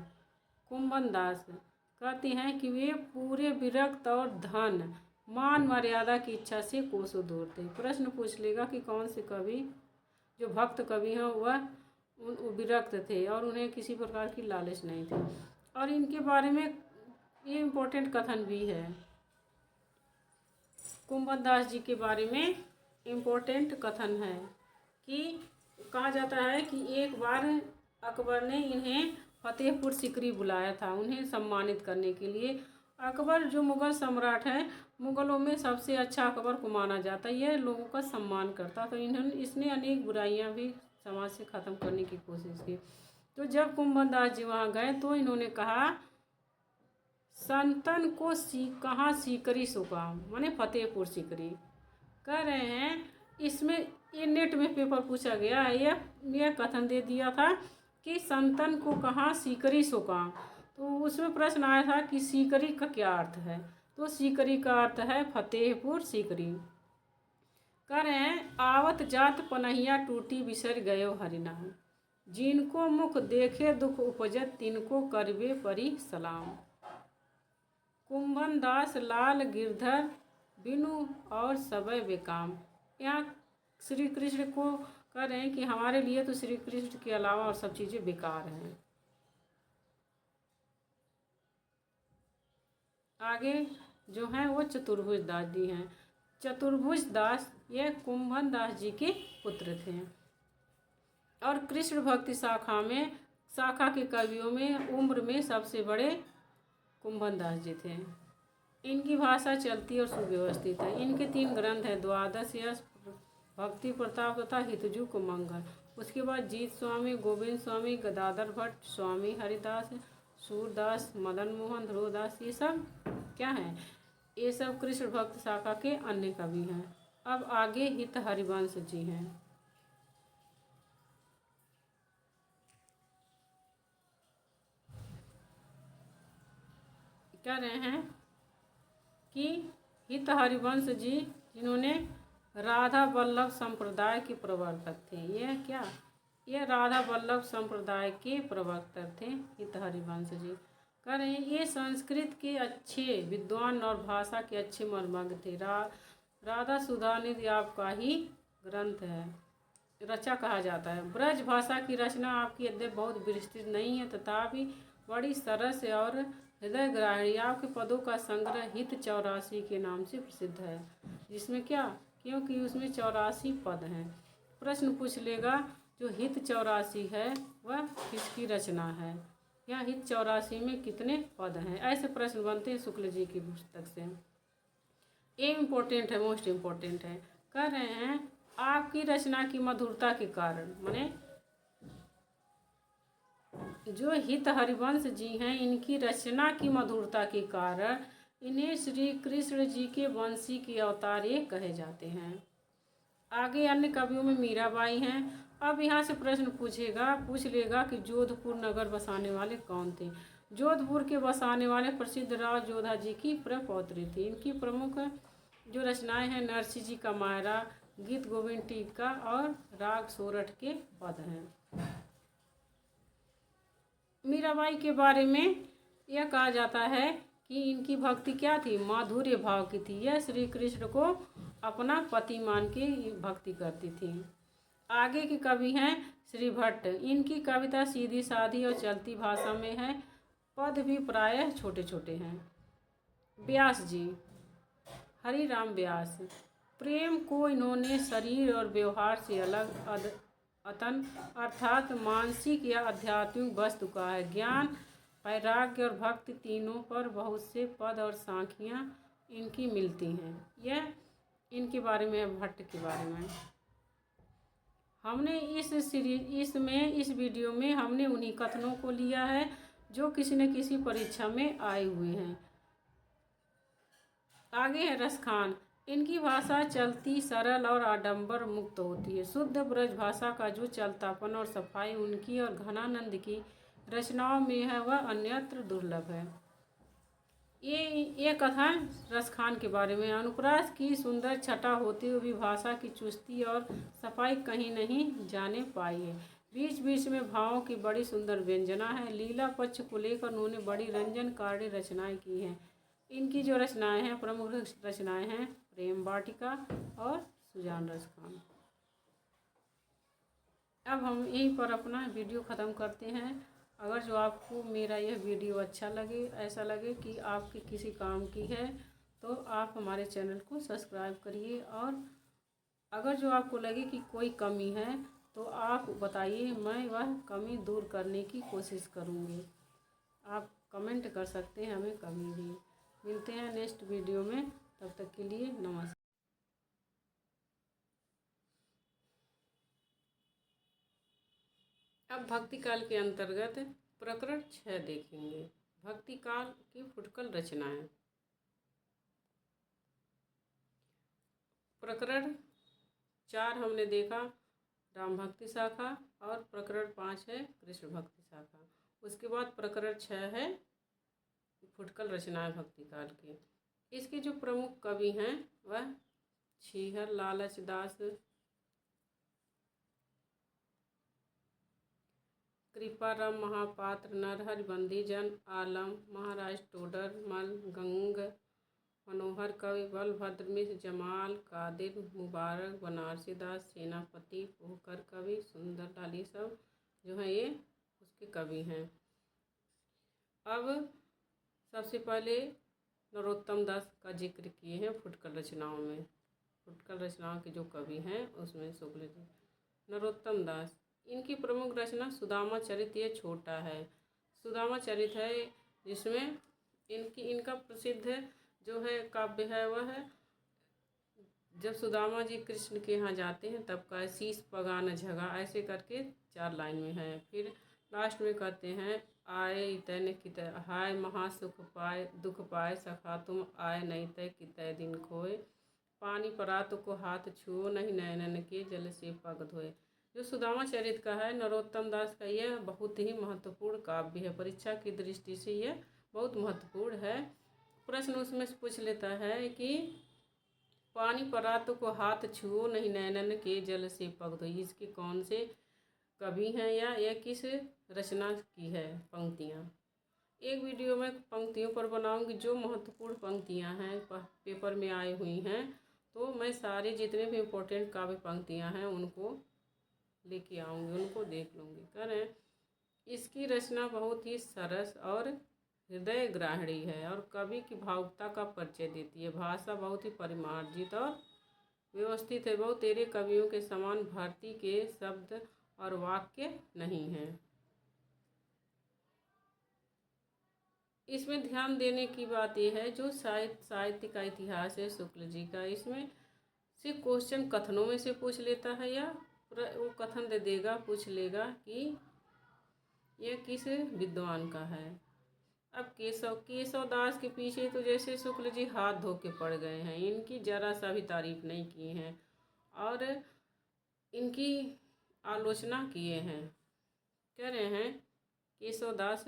Speaker 1: कुंभन दास कहते हैं कि वे पूरे विरक्त और धन मान मर्यादा की इच्छा से कोसों दूर थे। प्रश्न पूछ लेगा कि कौन से कवि जो भक्त कवि हैं वह विरक्त थे और उन्हें किसी प्रकार की लालच नहीं थी। और इनके बारे में ये इम्पोर्टेंट कथन भी है। कुंभन दास जी के बारे में इम्पोर्टेंट कथन है कि कहा जाता है कि एक बार अकबर ने इन्हें फतेहपुर सिकरी बुलाया था उन्हें सम्मानित करने के लिए। अकबर जो मुग़ल सम्राट है, मुग़लों में सबसे अच्छा अकबर को माना जाता है, यह लोगों का सम्मान करता। तो इसने अनेक बुराइयां भी समाज से ख़त्म करने की कोशिश की। तो जब कुंभन दास जी वहाँ गए तो इन्होंने कहा संतन को कहाँ सीकरी सुकाम, माने फतेहपुर सिकरी। कह रहे हैं इसमें ये नेट में पेपर पूछा गया, यह कथन दे दिया था कि संतन को कहाँ सीकरी सुकाम। तो उसमें प्रश्न आया था कि सीकरी का क्या अर्थ है, तो सीकरी का अर्थ है फतेहपुर सिकरी। कह रहे हैं आवत जात पनहिया टूटी बिसर गयो हरिनाम, जिनको मुख देखे दुख उपजत तिनको करबे परी सलाम। कुंभन दास लाल गिरधर बिनु और सबय बेकाम। यहाँ श्री कृष्ण को कह रहे हैं कि हमारे लिए तो श्री कृष्ण के अलावा और सब चीज़ें बेकार हैं। आगे जो हैं वो चतुर्भुज दास जी हैं। चतुर्भुज दास ये कुंभन दास जी के पुत्र थे। और कृष्ण भक्ति शाखा के कवियों में उम्र में सबसे बड़े कुंभन दास जी थे। इनकी भाषा चलती और सुव्यवस्थित है। इनके 3 ग्रंथ हैं, द्वादश यश, भक्ति प्रताप तथा हितजू को मंगल। उसके बाद जीत स्वामी, गोविंद स्वामी, गदाधर भट्ट, स्वामी हरिदास, सूरदास, मदन मोहन, ध्रुवदास, ये सब क्या हैं? ये सब कृष्ण भक्त शाखा के अन्य कवि हैं। अब आगे हित हरिवंश जी हैं। कह रहे हैं कि हित हरिवंश जी जिन्होंने राधा वल्लभ संप्रदाय के प्रवर्तक थे। ये राधा वल्लभ संप्रदाय के प्रवर्तक थे हित हरिवंश जी। कह रहे हैं ये संस्कृत के अच्छे विद्वान और भाषा के अच्छे मर्मज्ञ थे। राधा सुधा निधि आपका ही ग्रंथ है, रचा कहा जाता है। ब्रज भाषा की रचना आपकी यद्यपि बहुत विस्तृत नहीं है, तथापि बड़ी सरस और हृदय ग्राही। आपके पदों का संग्रह हित 84 के नाम से प्रसिद्ध है, जिसमें क्या, क्योंकि उसमें 84 पद हैं। प्रश्न पूछ लेगा जो हित 84 है वह किसकी रचना है, या हित 84 में कितने पद हैं, ऐसे प्रश्न बनते हैं शुक्ल जी की पुस्तक से। ये इम्पोर्टेंट है, मोस्ट इम्पोर्टेंट है। कह रहे हैं आपकी रचना की मधुरता के कारण, माने जो हित हरिवंश जी हैं इनकी रचना की मधुरता के कारण इन्हें श्री कृष्ण जी के वंशी के अवतार ये कहे जाते हैं। आगे अन्य कवियों में मीराबाई हैं। अब यहाँ से प्रश्न पूछ लेगा कि जोधपुर नगर बसाने वाले कौन थे। जोधपुर के बसाने वाले प्रसिद्ध राव जोधा जी की प्रपौत्री थी। इनकी प्रमुख जो रचनाएं हैं नरसिंह जी का मायरा, गीत गोविंद टीका और राग सोरठ के पद हैं। मीराबाई के बारे में यह कहा जाता है कि इनकी भक्ति क्या थी, माधुर्य भाव की थी। यह श्री कृष्ण को अपना पति मान के भक्ति करती थी। आगे के कवि हैं श्री भट्ट। इनकी कविता सीधी सादी और चलती भाषा में है, पद भी प्रायः छोटे छोटे हैं। व्यास जी, हरिराम व्यास, प्रेम को इन्होंने शरीर और व्यवहार से अलग अतन अर्थात मानसिक या आध्यात्मिक वस्तु का है। ज्ञान, वैराग्य और भक्ति तीनों पर बहुत से पद और साखियाँ इनकी मिलती हैं। यह इनके बारे में, भट्ट के बारे में हमने इस वीडियो में हमने उन्हीं कथनों को लिया है जो किसी न किसी परीक्षा में आए हुए हैं। आगे है रसखान। इनकी भाषा चलती, सरल और आडंबर मुक्त होती है। शुद्ध ब्रज भाषा का जो चलतापन और सफाई उनकी और घनानंद की रचनाओं में है वह अन्यत्र दुर्लभ है। ये कथन रसखान के बारे में। अनुप्रास की सुंदर छटा होते हुए भी भाषा की चुस्ती और सफाई कहीं नहीं जाने पाई है। बीच बीच में भावों की बड़ी सुंदर व्यंजना है। लीला पक्ष को लेकर उन्होंने बड़ी रंजनकारी रचनाएं की हैं। इनकी जो रचनाएं हैं, प्रमुख रचनाएं हैं प्रेम वाटिका और सुजान रसखान। अब हम यहीं पर अपना वीडियो ख़त्म करते हैं। अगर जो आपको मेरा यह वीडियो अच्छा लगे, ऐसा लगे कि आपके किसी काम की है, तो आप हमारे चैनल को सब्सक्राइब करिए। और अगर जो आपको लगे कि कोई कमी है तो आप बताइए, मैं वह कमी दूर करने की कोशिश करूँगी। आप कमेंट कर सकते हैं हमें कभी भी। मिलते हैं नेक्स्ट वीडियो में, तब तक के लिए नमस्कार। अब भक्ति काल के अंतर्गत प्रकरण 6 देखेंगे। भक्ति काल की फुटकल रचनाएं। प्रकरण 4 हमने देखा राम भक्ति शाखा, और प्रकरण 5 है कृष्ण भक्ति शाखा। उसके बाद प्रकरण 6 है फुटकल रचनाएं भक्ति काल की। इसके जो प्रमुख कवि हैं वह छीहर लालच दास, कृपाराम महापात्र, नरहरि बंदीजन, आलम, महाराज टोडर मल, गंग मनोहर कवि, बलभद्र मिश्र, जमाल, कादिर, मुबारक, बनारसी दास, सेनापति, पोहकर कवि, सुंदर लाल, ये सब जो हैं ये उसके कवि हैं। अब सबसे पहले नरोत्तम दास का जिक्र किए हैं फुटकल रचनाओं में। फुटकल रचनाओं के जो कवि हैं उसमें शुक्ल जी। नरोत्तम दास इनकी प्रमुख रचना सुदामा चरित ये छोटा है। सुदामा चरित है जिसमें इनका प्रसिद्ध जो है काव्य है वह है जब सुदामा जी कृष्ण के यहाँ जाते हैं तब का शीश पगान झगा, ऐसे करके 4 लाइन में है। फिर लास्ट में कहते हैं आए तैने कित हाय महासुख पाए दुख पाए सखा तुम आए नहीं तय कितय दिन खोए, पानी परात को हाथ छुओ नहीं नैनन के जल से पग धोए। जो सुदामा चरित का है नरोत्तम दास का, यह बहुत ही महत्वपूर्ण काव्य है। परीक्षा की दृष्टि से यह बहुत महत्वपूर्ण है। प्रश्न उसमें से पूछ लेता है कि पानी परात को हाथ छुओ नहीं नैनन के जल से पग धोए, इसके कौन से कवि हैं या यह किस रचना की है पंक्तियाँ। एक वीडियो में पंक्तियों पर बनाऊंगी जो महत्वपूर्ण पंक्तियाँ हैं पेपर में आई हुई हैं, तो मैं सारे जितने भी इम्पोर्टेंट काव्य पंक्तियाँ हैं उनको लेके आऊँगी, उनको देख लूँगी। करें इसकी रचना बहुत ही सरस और हृदय ग्राहणी है और कवि की भावुकता का परिचय देती है। भाषा बहुत ही परिमार्जित और व्यवस्थित है। बहुत तेरे कवियों के समान भर्ती के शब्द और वाक्य नहीं हैं। इसमें ध्यान देने की बात यह है जो साहित्य का इतिहास है शुक्ल जी का, इसमें से क्वेश्चन कथनों में से पूछ लेता है या वो कथन दे देगा, पूछ लेगा कि यह किस विद्वान का है। अब केशव दास के पीछे तो जैसे शुक्ल जी हाथ धो के पड़ गए हैं, इनकी जरा सा भी तारीफ नहीं की है और इनकी आलोचना किए हैं। कह रहे हैं केशव दास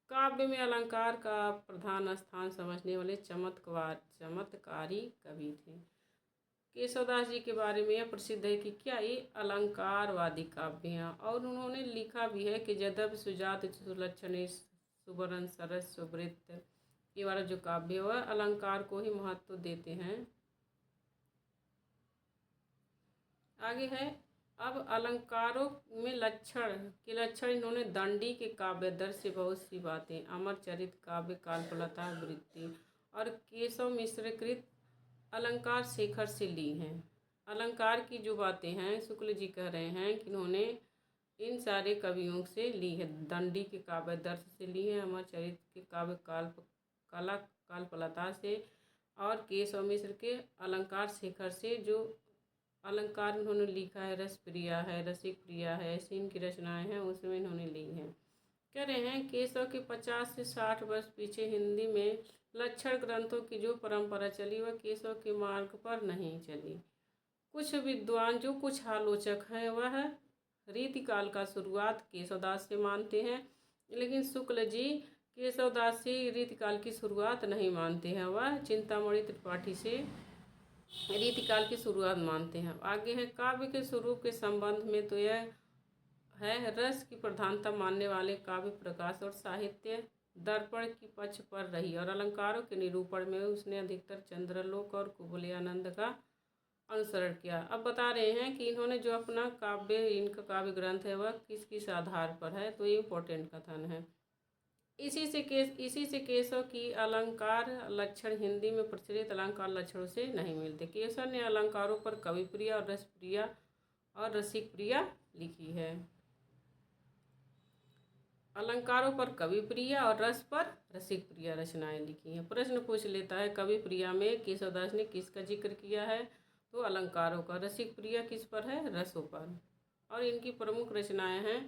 Speaker 1: काव्य में अलंकार का प्रधान स्थान समझने वाले चमत्कारी कवि थे। केशवदास जी के बारे में यह प्रसिद्ध है कि क्या ये अलंकारवादी काव्य हैं और उन्होंने लिखा भी है कि जदब सुजात सुलक्षण सुवर्ण सरस सुवृत्त, ये वाला जो काव्य है वह अलंकार को ही महत्व देते हैं। आगे है अब अलंकारों में लक्षण इन्होंने दंडी के काव्य दर से बहुत सी बातें, अमर चरित काव्य काल्पलता वृत्ति और केशव मिश्र कृत अलंकार शेखर से ली हैं। अलंकार की जो बातें हैं शुक्ल जी कह रहे हैं कि इन्होंने इन सारे कवियों से ली है। दंडी के काव्य दर्श से ली है, अमर चरित के काव्य काल्पलता से और केशव मिश्र के अलंकार शेखर से जो अलंकार इन्होंने लिखा है रस प्रिया है रसिक प्रिया है ऐसी इनकी रचनाएं हैं उसमें इन्होंने ली हैं। कह रहे हैं केशव के 50 से 60 वर्ष पीछे हिंदी में लक्षण ग्रंथों की जो परंपरा चली वह केशव के मार्ग पर नहीं चली। कुछ विद्वान जो कुछ आलोचक हैं वह रीतिकाल का शुरुआत केशवदास से मानते हैं, लेकिन शुक्ल जी केशवदास से रीतिकाल की शुरुआत नहीं मानते हैं, वह चिंतामणि त्रिपाठी से रीतिकाल की शुरुआत मानते हैं। आगे है काव्य के स्वरूप के संबंध में तो यह है रस की प्रधानता मानने वाले काव्य प्रकाश और साहित्य दर्पण की पक्ष पर रही और अलंकारों के निरूपण में उसने अधिकतर चंद्रलोक और कुवलयानंद का अनुसरण किया। अब बता रहे हैं कि इन्होंने जो अपना इनका काव्य ग्रंथ है वह किस आधार पर है, तो ये इम्पोर्टेंट कथन है। इसी से केशव की अलंकार लक्षण हिंदी में प्रचलित अलंकार लक्षणों से नहीं मिलते। केशव ने अलंकारों पर कवि प्रिया और रस प्रिया और रसिक प्रिया लिखी है। अलंकारों पर कवि प्रिया और रस पर रसिक प्रिया रचनाएं लिखी हैं। प्रश्न पूछ लेता है कवि प्रिया में केशवदास ने किसका जिक्र किया है, तो अलंकारों का। रसिक प्रिया किस पर है, रसों पर। और इनकी प्रमुख रचनाएं हैं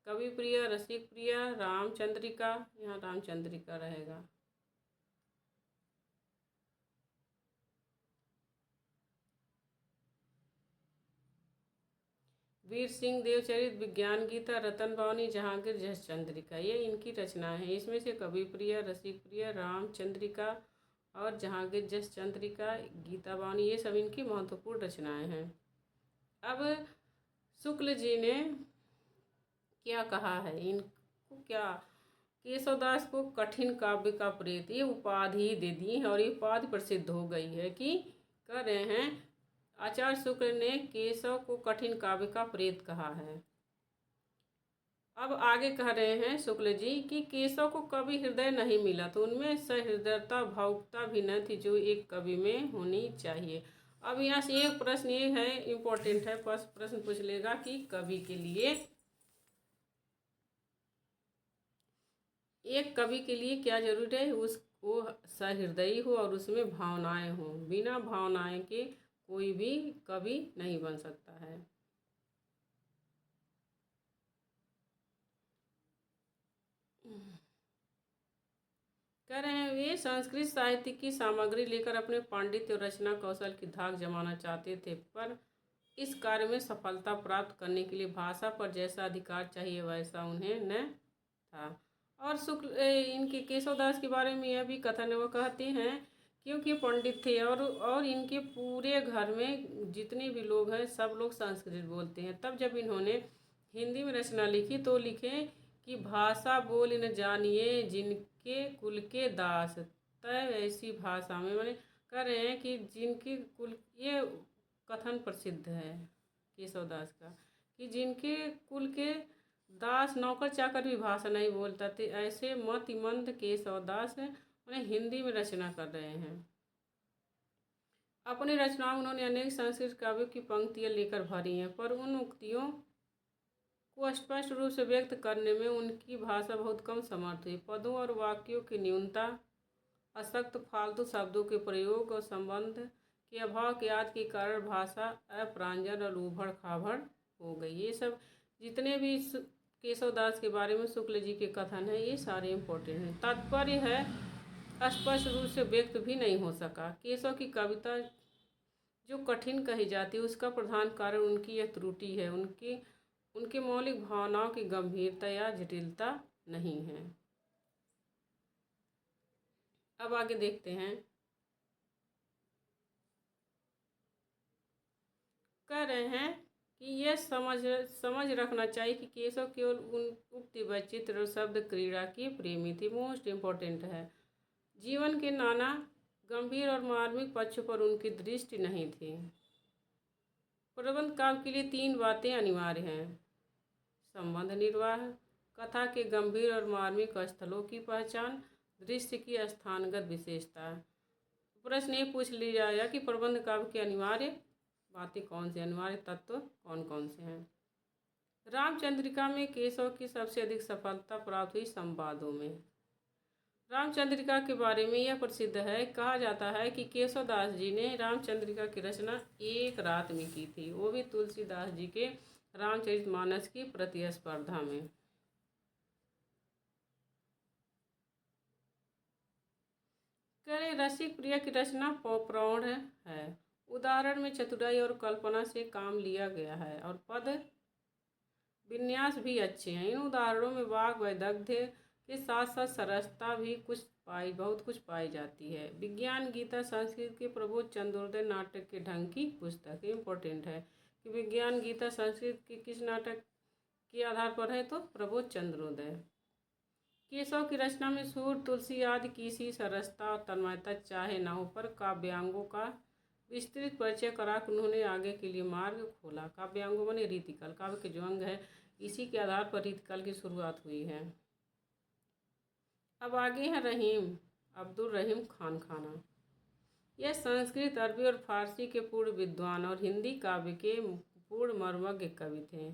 Speaker 1: कवि प्रिया, रसिक प्रिया, रामचंद्रिका, यहाँ रामचंद्रिका रहेगा। वीर सिंह देवचरित, विज्ञान गीता, रतन बावनी, जहांगीर, जस चंद्रिका, ये इनकी रचनाएं हैं। इसमें से कवि प्रिया, रसिक प्रिया, रामचंद्रिका और जहांगीर, जस चंद्रिका, गीता बावनी, ये सब इनकी महत्वपूर्ण रचनाएं हैं। अब शुक्ल जी ने क्या कहा है इनको, क्या केशवदास को कठिन काव्य का प्रेत ये उपाधि दे दी है और ये उपाधि प्रसिद्ध हो गई है कि कह रहे हैं आचार्य शुक्ल ने केशव को कठिन काव्य का प्रेत कहा है। अब आगे कह रहे हैं शुक्ल जी कि केशव को कवि हृदय नहीं मिला तो उनमें सहृदयता भावुकता भी न थी जो एक कवि में होनी चाहिए। अब यहाँ से एक प्रश्न ये है इम्पोर्टेंट है, प्रश्न पूछ लेगा कि कवि के लिए, एक कवि के लिए क्या जरूरी है, वो सहृदयी हो और उसमें भावनाएं हों। बिना भावनाएं के कोई भी कवि नहीं बन सकता है। कह रहे हैं वे संस्कृत साहित्य की सामग्री लेकर अपने पांडित्य और रचना कौशल की धाक जमाना चाहते थे, पर इस कार्य में सफलता प्राप्त करने के लिए भाषा पर जैसा अधिकार चाहिए वैसा उन्हें न था। और शुक्ल इनके केशवदास के बारे में यह भी कथन वो कहते हैं, क्योंकि पंडित थे और इनके पूरे घर में जितने भी लोग हैं सब लोग संस्कृत बोलते हैं। तब जब इन्होंने हिंदी में रचना लिखी तो लिखे कि भाषा बोल न जानिए जिनके कुल के दास, तय ऐसी भाषा में, मैंने कह रहे हैं कि जिनके कुल, ये कथन प्रसिद्ध है केशवदास का, कि जिनके कुल के दास नौकर चाकर भी भाषा नहीं बोलता थे, ऐसे मतिमंद केशवदास उन्हें हिंदी में रचना कर रहे हैं। अपनी रचनाओं उन्होंने अनेक संस्कृत काव्यों की पंक्तियाँ लेकर भरी हैं, पर उन उक्तियों को स्पष्ट रूप से व्यक्त करने में उनकी भाषा बहुत कम समर्थ हुई। पदों और वाक्यों की न्यूनता, असक्त फालतू शब्दों के प्रयोग और संबंध के अभाव के आदि के कारण भाषा अप्रांजल और उभड़ खाभड़ हो गई। ये सब जितने भी केशवदास के बारे में शुक्ल जी के कथन हैं ये सारे इम्पोर्टेंट हैं। तात्पर्य है स्पष्ट रूप से व्यक्त भी नहीं हो सका। केशव की कविता जो कठिन कही जाती है उसका प्रधान कारण उनकी यह त्रुटि है, उनके मौलिक भावनाओं की गंभीरता या जटिलता नहीं है। अब आगे देखते हैं। कह रहे हैं कि यह समझ रखना चाहिए कि केशव केवल उन उक्ति व चित्र और शब्द क्रीड़ा की प्रेमी थी। मोस्ट इम्पोर्टेंट है, जीवन के नाना गंभीर और मार्मिक पक्षों पर उनकी दृष्टि नहीं थी। प्रबंध काव्य के लिए 3 बातें अनिवार्य हैं: संबंध निर्वाह, कथा के गंभीर और मार्मिक स्थलों की पहचान, दृश्य की स्थानगत विशेषता। प्रश्न ये पूछ लिया जाएगा कि प्रबंध काव्य के अनिवार्य बातें कौन से, अनिवार्य तत्व कौन कौन से हैं। रामचंद्रिका में केशव की सबसे अधिक सफलता प्राप्त हुई संवादों में। रामचंद्रिका के बारे में यह प्रसिद्ध है, कहा जाता है कि केशवदास जी ने रामचंद्रिका की रचना एक रात में की थी, वो भी तुलसीदास जी के रामचरितमानस की प्रतिस्पर्धा में। करें रसिक प्रिया की रचना प्रौढ़ है, उदाहरण में चतुराई और कल्पना से काम लिया गया है और पद विन्यास भी अच्छे हैं। इन उदाहरणों में वाक वैदग्ध्य के साथ साथ सरसता भी बहुत कुछ पाई जाती है। विज्ञान गीता संस्कृत के प्रबोध चंद्रोदय नाटक के ढंग की पुस्तक इम्पोर्टेंट है कि विज्ञान गीता संस्कृत के किस नाटक के आधार पर है, तो प्रबोध चंद्रोदय। केशव की रचना में सूर, तुलसी आदि किसी सरसता और तन्मयता चाहे न हो, पर काव्यांगों का विस्तृत परिचय करा उन्होंने आगे के लिए मार्ग खोला। काव्यांगों माने रीतिकल, काव्य के जो अंग है इसी के आधार पर रीतिकल की शुरुआत हुई है। अब आगे हैं रहीम, अब्दुल रहीम खान खाना। यह संस्कृत, अरबी और फारसी के पूर्ण विद्वान और हिंदी काव्य के पूर्ण मर्मज्ञ कवि थे।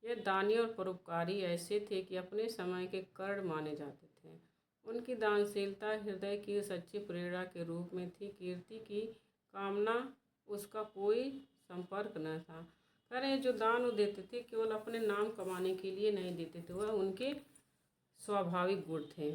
Speaker 1: यह दानी और परोपकारी ऐसे थे कि अपने समय के कर्ण माने जाते थे। उनकी दानशीलता हृदय की सच्ची प्रेरणा के रूप में थी। कीर्ति की कामना उसका कोई संपर्क न था। करें जो दान वो देते थे केवल अपने नाम कमाने के लिए नहीं देते थे, वह उनके स्वाभाविक गुण थे।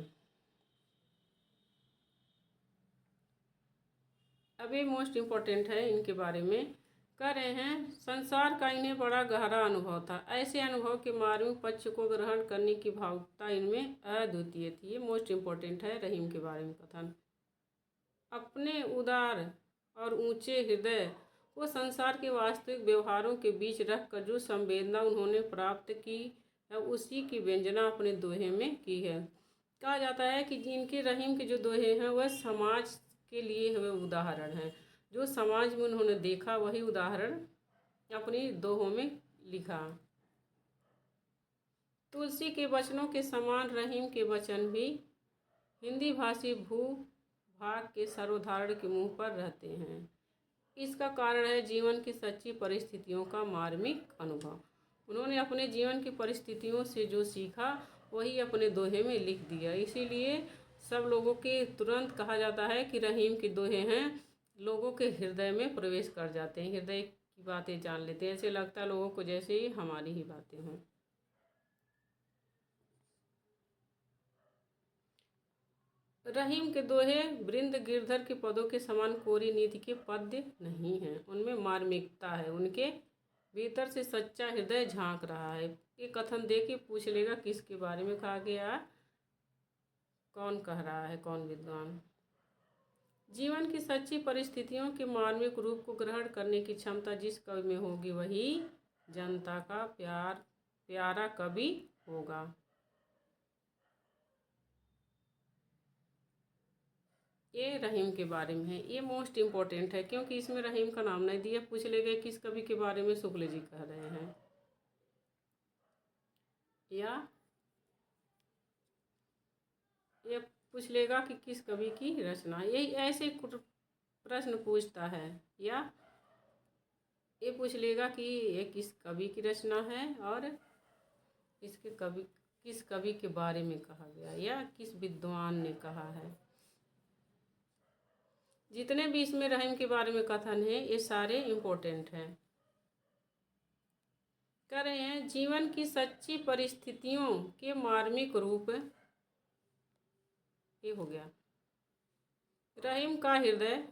Speaker 1: अब ये मोस्ट इम्पोर्टेंट है, इनके बारे में कह रहे हैं संसार का इन्हें बड़ा गहरा अनुभव था। ऐसे अनुभव के मार्मिक पक्ष को ग्रहण करने की भावुकता इनमें अद्वितीय थी। ये मोस्ट इम्पोर्टेंट है रहीम के बारे में कथन। अपने उदार और ऊंचे हृदय को संसार के वास्तविक व्यवहारों के बीच रखकर जो संवेदना उन्होंने प्राप्त की है उसी की व्यंजना अपने दोहे में की है। कहा जाता है कि जिनके रहीम के जो दोहे हैं वह समाज के लिए वे उदाहरण हैं। जो समाज में उन्होंने देखा वही उदाहरण अपनी दोहों में लिखा। तुलसी के वचनों के समान रहीम के वचन भी हिंदी भाषी भू भाग के सर्वधारण के मुंह पर रहते हैं। इसका कारण है जीवन की सच्ची परिस्थितियों का मार्मिक अनुभव। उन्होंने अपने जीवन की परिस्थितियों से जो सीखा वही अपने दोहे में लिख दिया। इसीलिए सब लोगों के तुरंत कहा जाता है कि रहीम के दोहे हैं, लोगों के हृदय में प्रवेश कर जाते हैं, हृदय की बातें जान लेते हैं। ऐसे लगता है लोगों को जैसे ही हमारी ही बातें हों। रहीम के दोहे वृंद गिरधर के पदों के समान कोरी नीति के पद्य नहीं हैं, उनमें मार्मिकता है, उनके भीतर से सच्चा हृदय झांक रहा है। ये कथन दे के पूछ लेगा किसके बारे में कहा गया, कौन कह रहा है, कौन विद्वान। जीवन की सच्ची परिस्थितियों के मार्मिक रूप को ग्रहण करने की क्षमता जिस कवि में होगी वही जनता का प्यारा कवि होगा। ये रहीम के बारे में है, ये मोस्ट इम्पोर्टेंट है क्योंकि इसमें रहीम का नाम नहीं दिया। पूछ ले गए किस कवि के बारे में, शुक्ल जी कह रहे हैं, या ये पूछ लेगा कि किस कवि की रचना। यही ऐसे प्रश्न पूछता है, या ये पूछ लेगा कि ये किस कवि की रचना है और इसके कवि किस कवि के बारे में कहा गया या किस विद्वान ने कहा है। जितने भी इसमें रहीम के बारे में कथन है ये सारे इम्पोर्टेंट हैं। कह रहे हैं जीवन की सच्ची परिस्थितियों के मार्मिक रूप, ये हो गया रहीम का हृदय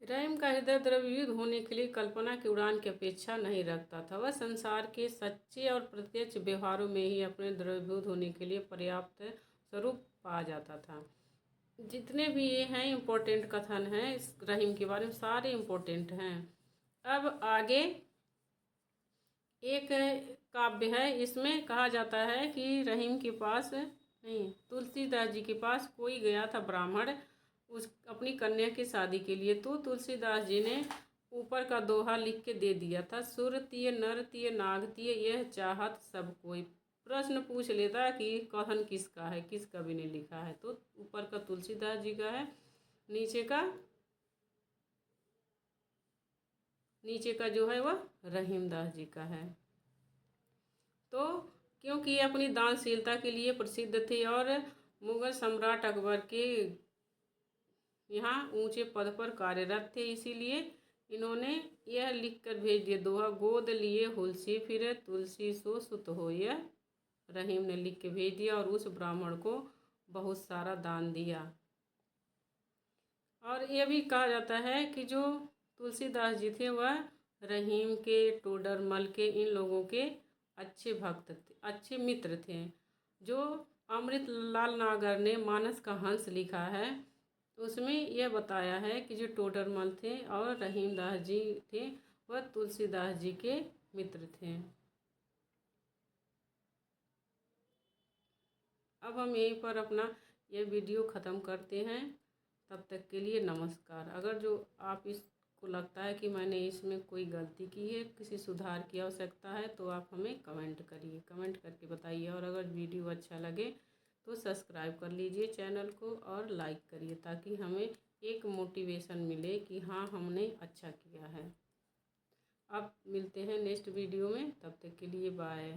Speaker 1: रहीम का हृदय द्रवयुक्त होने के लिए कल्पना की उड़ान की अपेक्षा नहीं रखता था। वह संसार के सच्चे और प्रत्यक्ष व्यवहारों में ही अपने द्रवयुक्त होने के लिए पर्याप्त स्वरूप पा जाता था। जितने भी ये हैं इम्पोर्टेंट कथन हैं इस रहीम के बारे में, सारे इम्पोर्टेंट हैं। अब आगे एक काव्य है, इसमें कहा जाता है कि रहीम के पास नहीं, तुलसीदास जी के पास कोई गया था ब्राह्मण उस अपनी कन्या की शादी के लिए। तो तुलसीदास जी ने ऊपर का दोहा लिख के दे दिया था, सुर तिय नर तिय नाग तिय यह चाहत सब कोई। प्रश्न पूछ लेता कि कथन किसका है, किस कवि ने लिखा है, तो ऊपर का तुलसीदास जी का है, नीचे का जो है वह रहीमदास जी का है। तो क्योंकि ये अपनी दानशीलता के लिए प्रसिद्ध थे और मुगल सम्राट अकबर के यहाँ ऊंचे पद पर कार्यरत थे, इसीलिए इन्होंने यह लिख कर भेज दिया दोहा, गोद लिए हुलसी फिरे तुलसी सो सुत हो। यह रहीम ने लिख के भेज दिया और उस ब्राह्मण को बहुत सारा दान दिया। और यह भी कहा जाता है कि जो तुलसीदास जी थे वह रहीम के, टोडरमल के, इन लोगों के अच्छे भक्त थे, अच्छे मित्र थे। जो अमृतलाल नागर ने मानस का हंस लिखा है उसमें यह बताया है कि जो टोडरमल थे और रहीमदास जी थे वह तुलसीदास जी के मित्र थे। अब हम यहीं पर अपना ये वीडियो ख़त्म करते हैं। तब तक के लिए नमस्कार। अगर जो आप इसको लगता है कि मैंने इसमें कोई गलती की है, किसी सुधार की आवश्यकता है, तो आप हमें कमेंट करिए, कमेंट करके बताइए। और अगर वीडियो अच्छा लगे तो सब्सक्राइब कर लीजिए चैनल को और लाइक करिए ताकि हमें एक मोटिवेशन मिले कि हाँ हमने अच्छा किया है। अब मिलते हैं नेक्स्ट वीडियो में, तब तक के लिए बाय।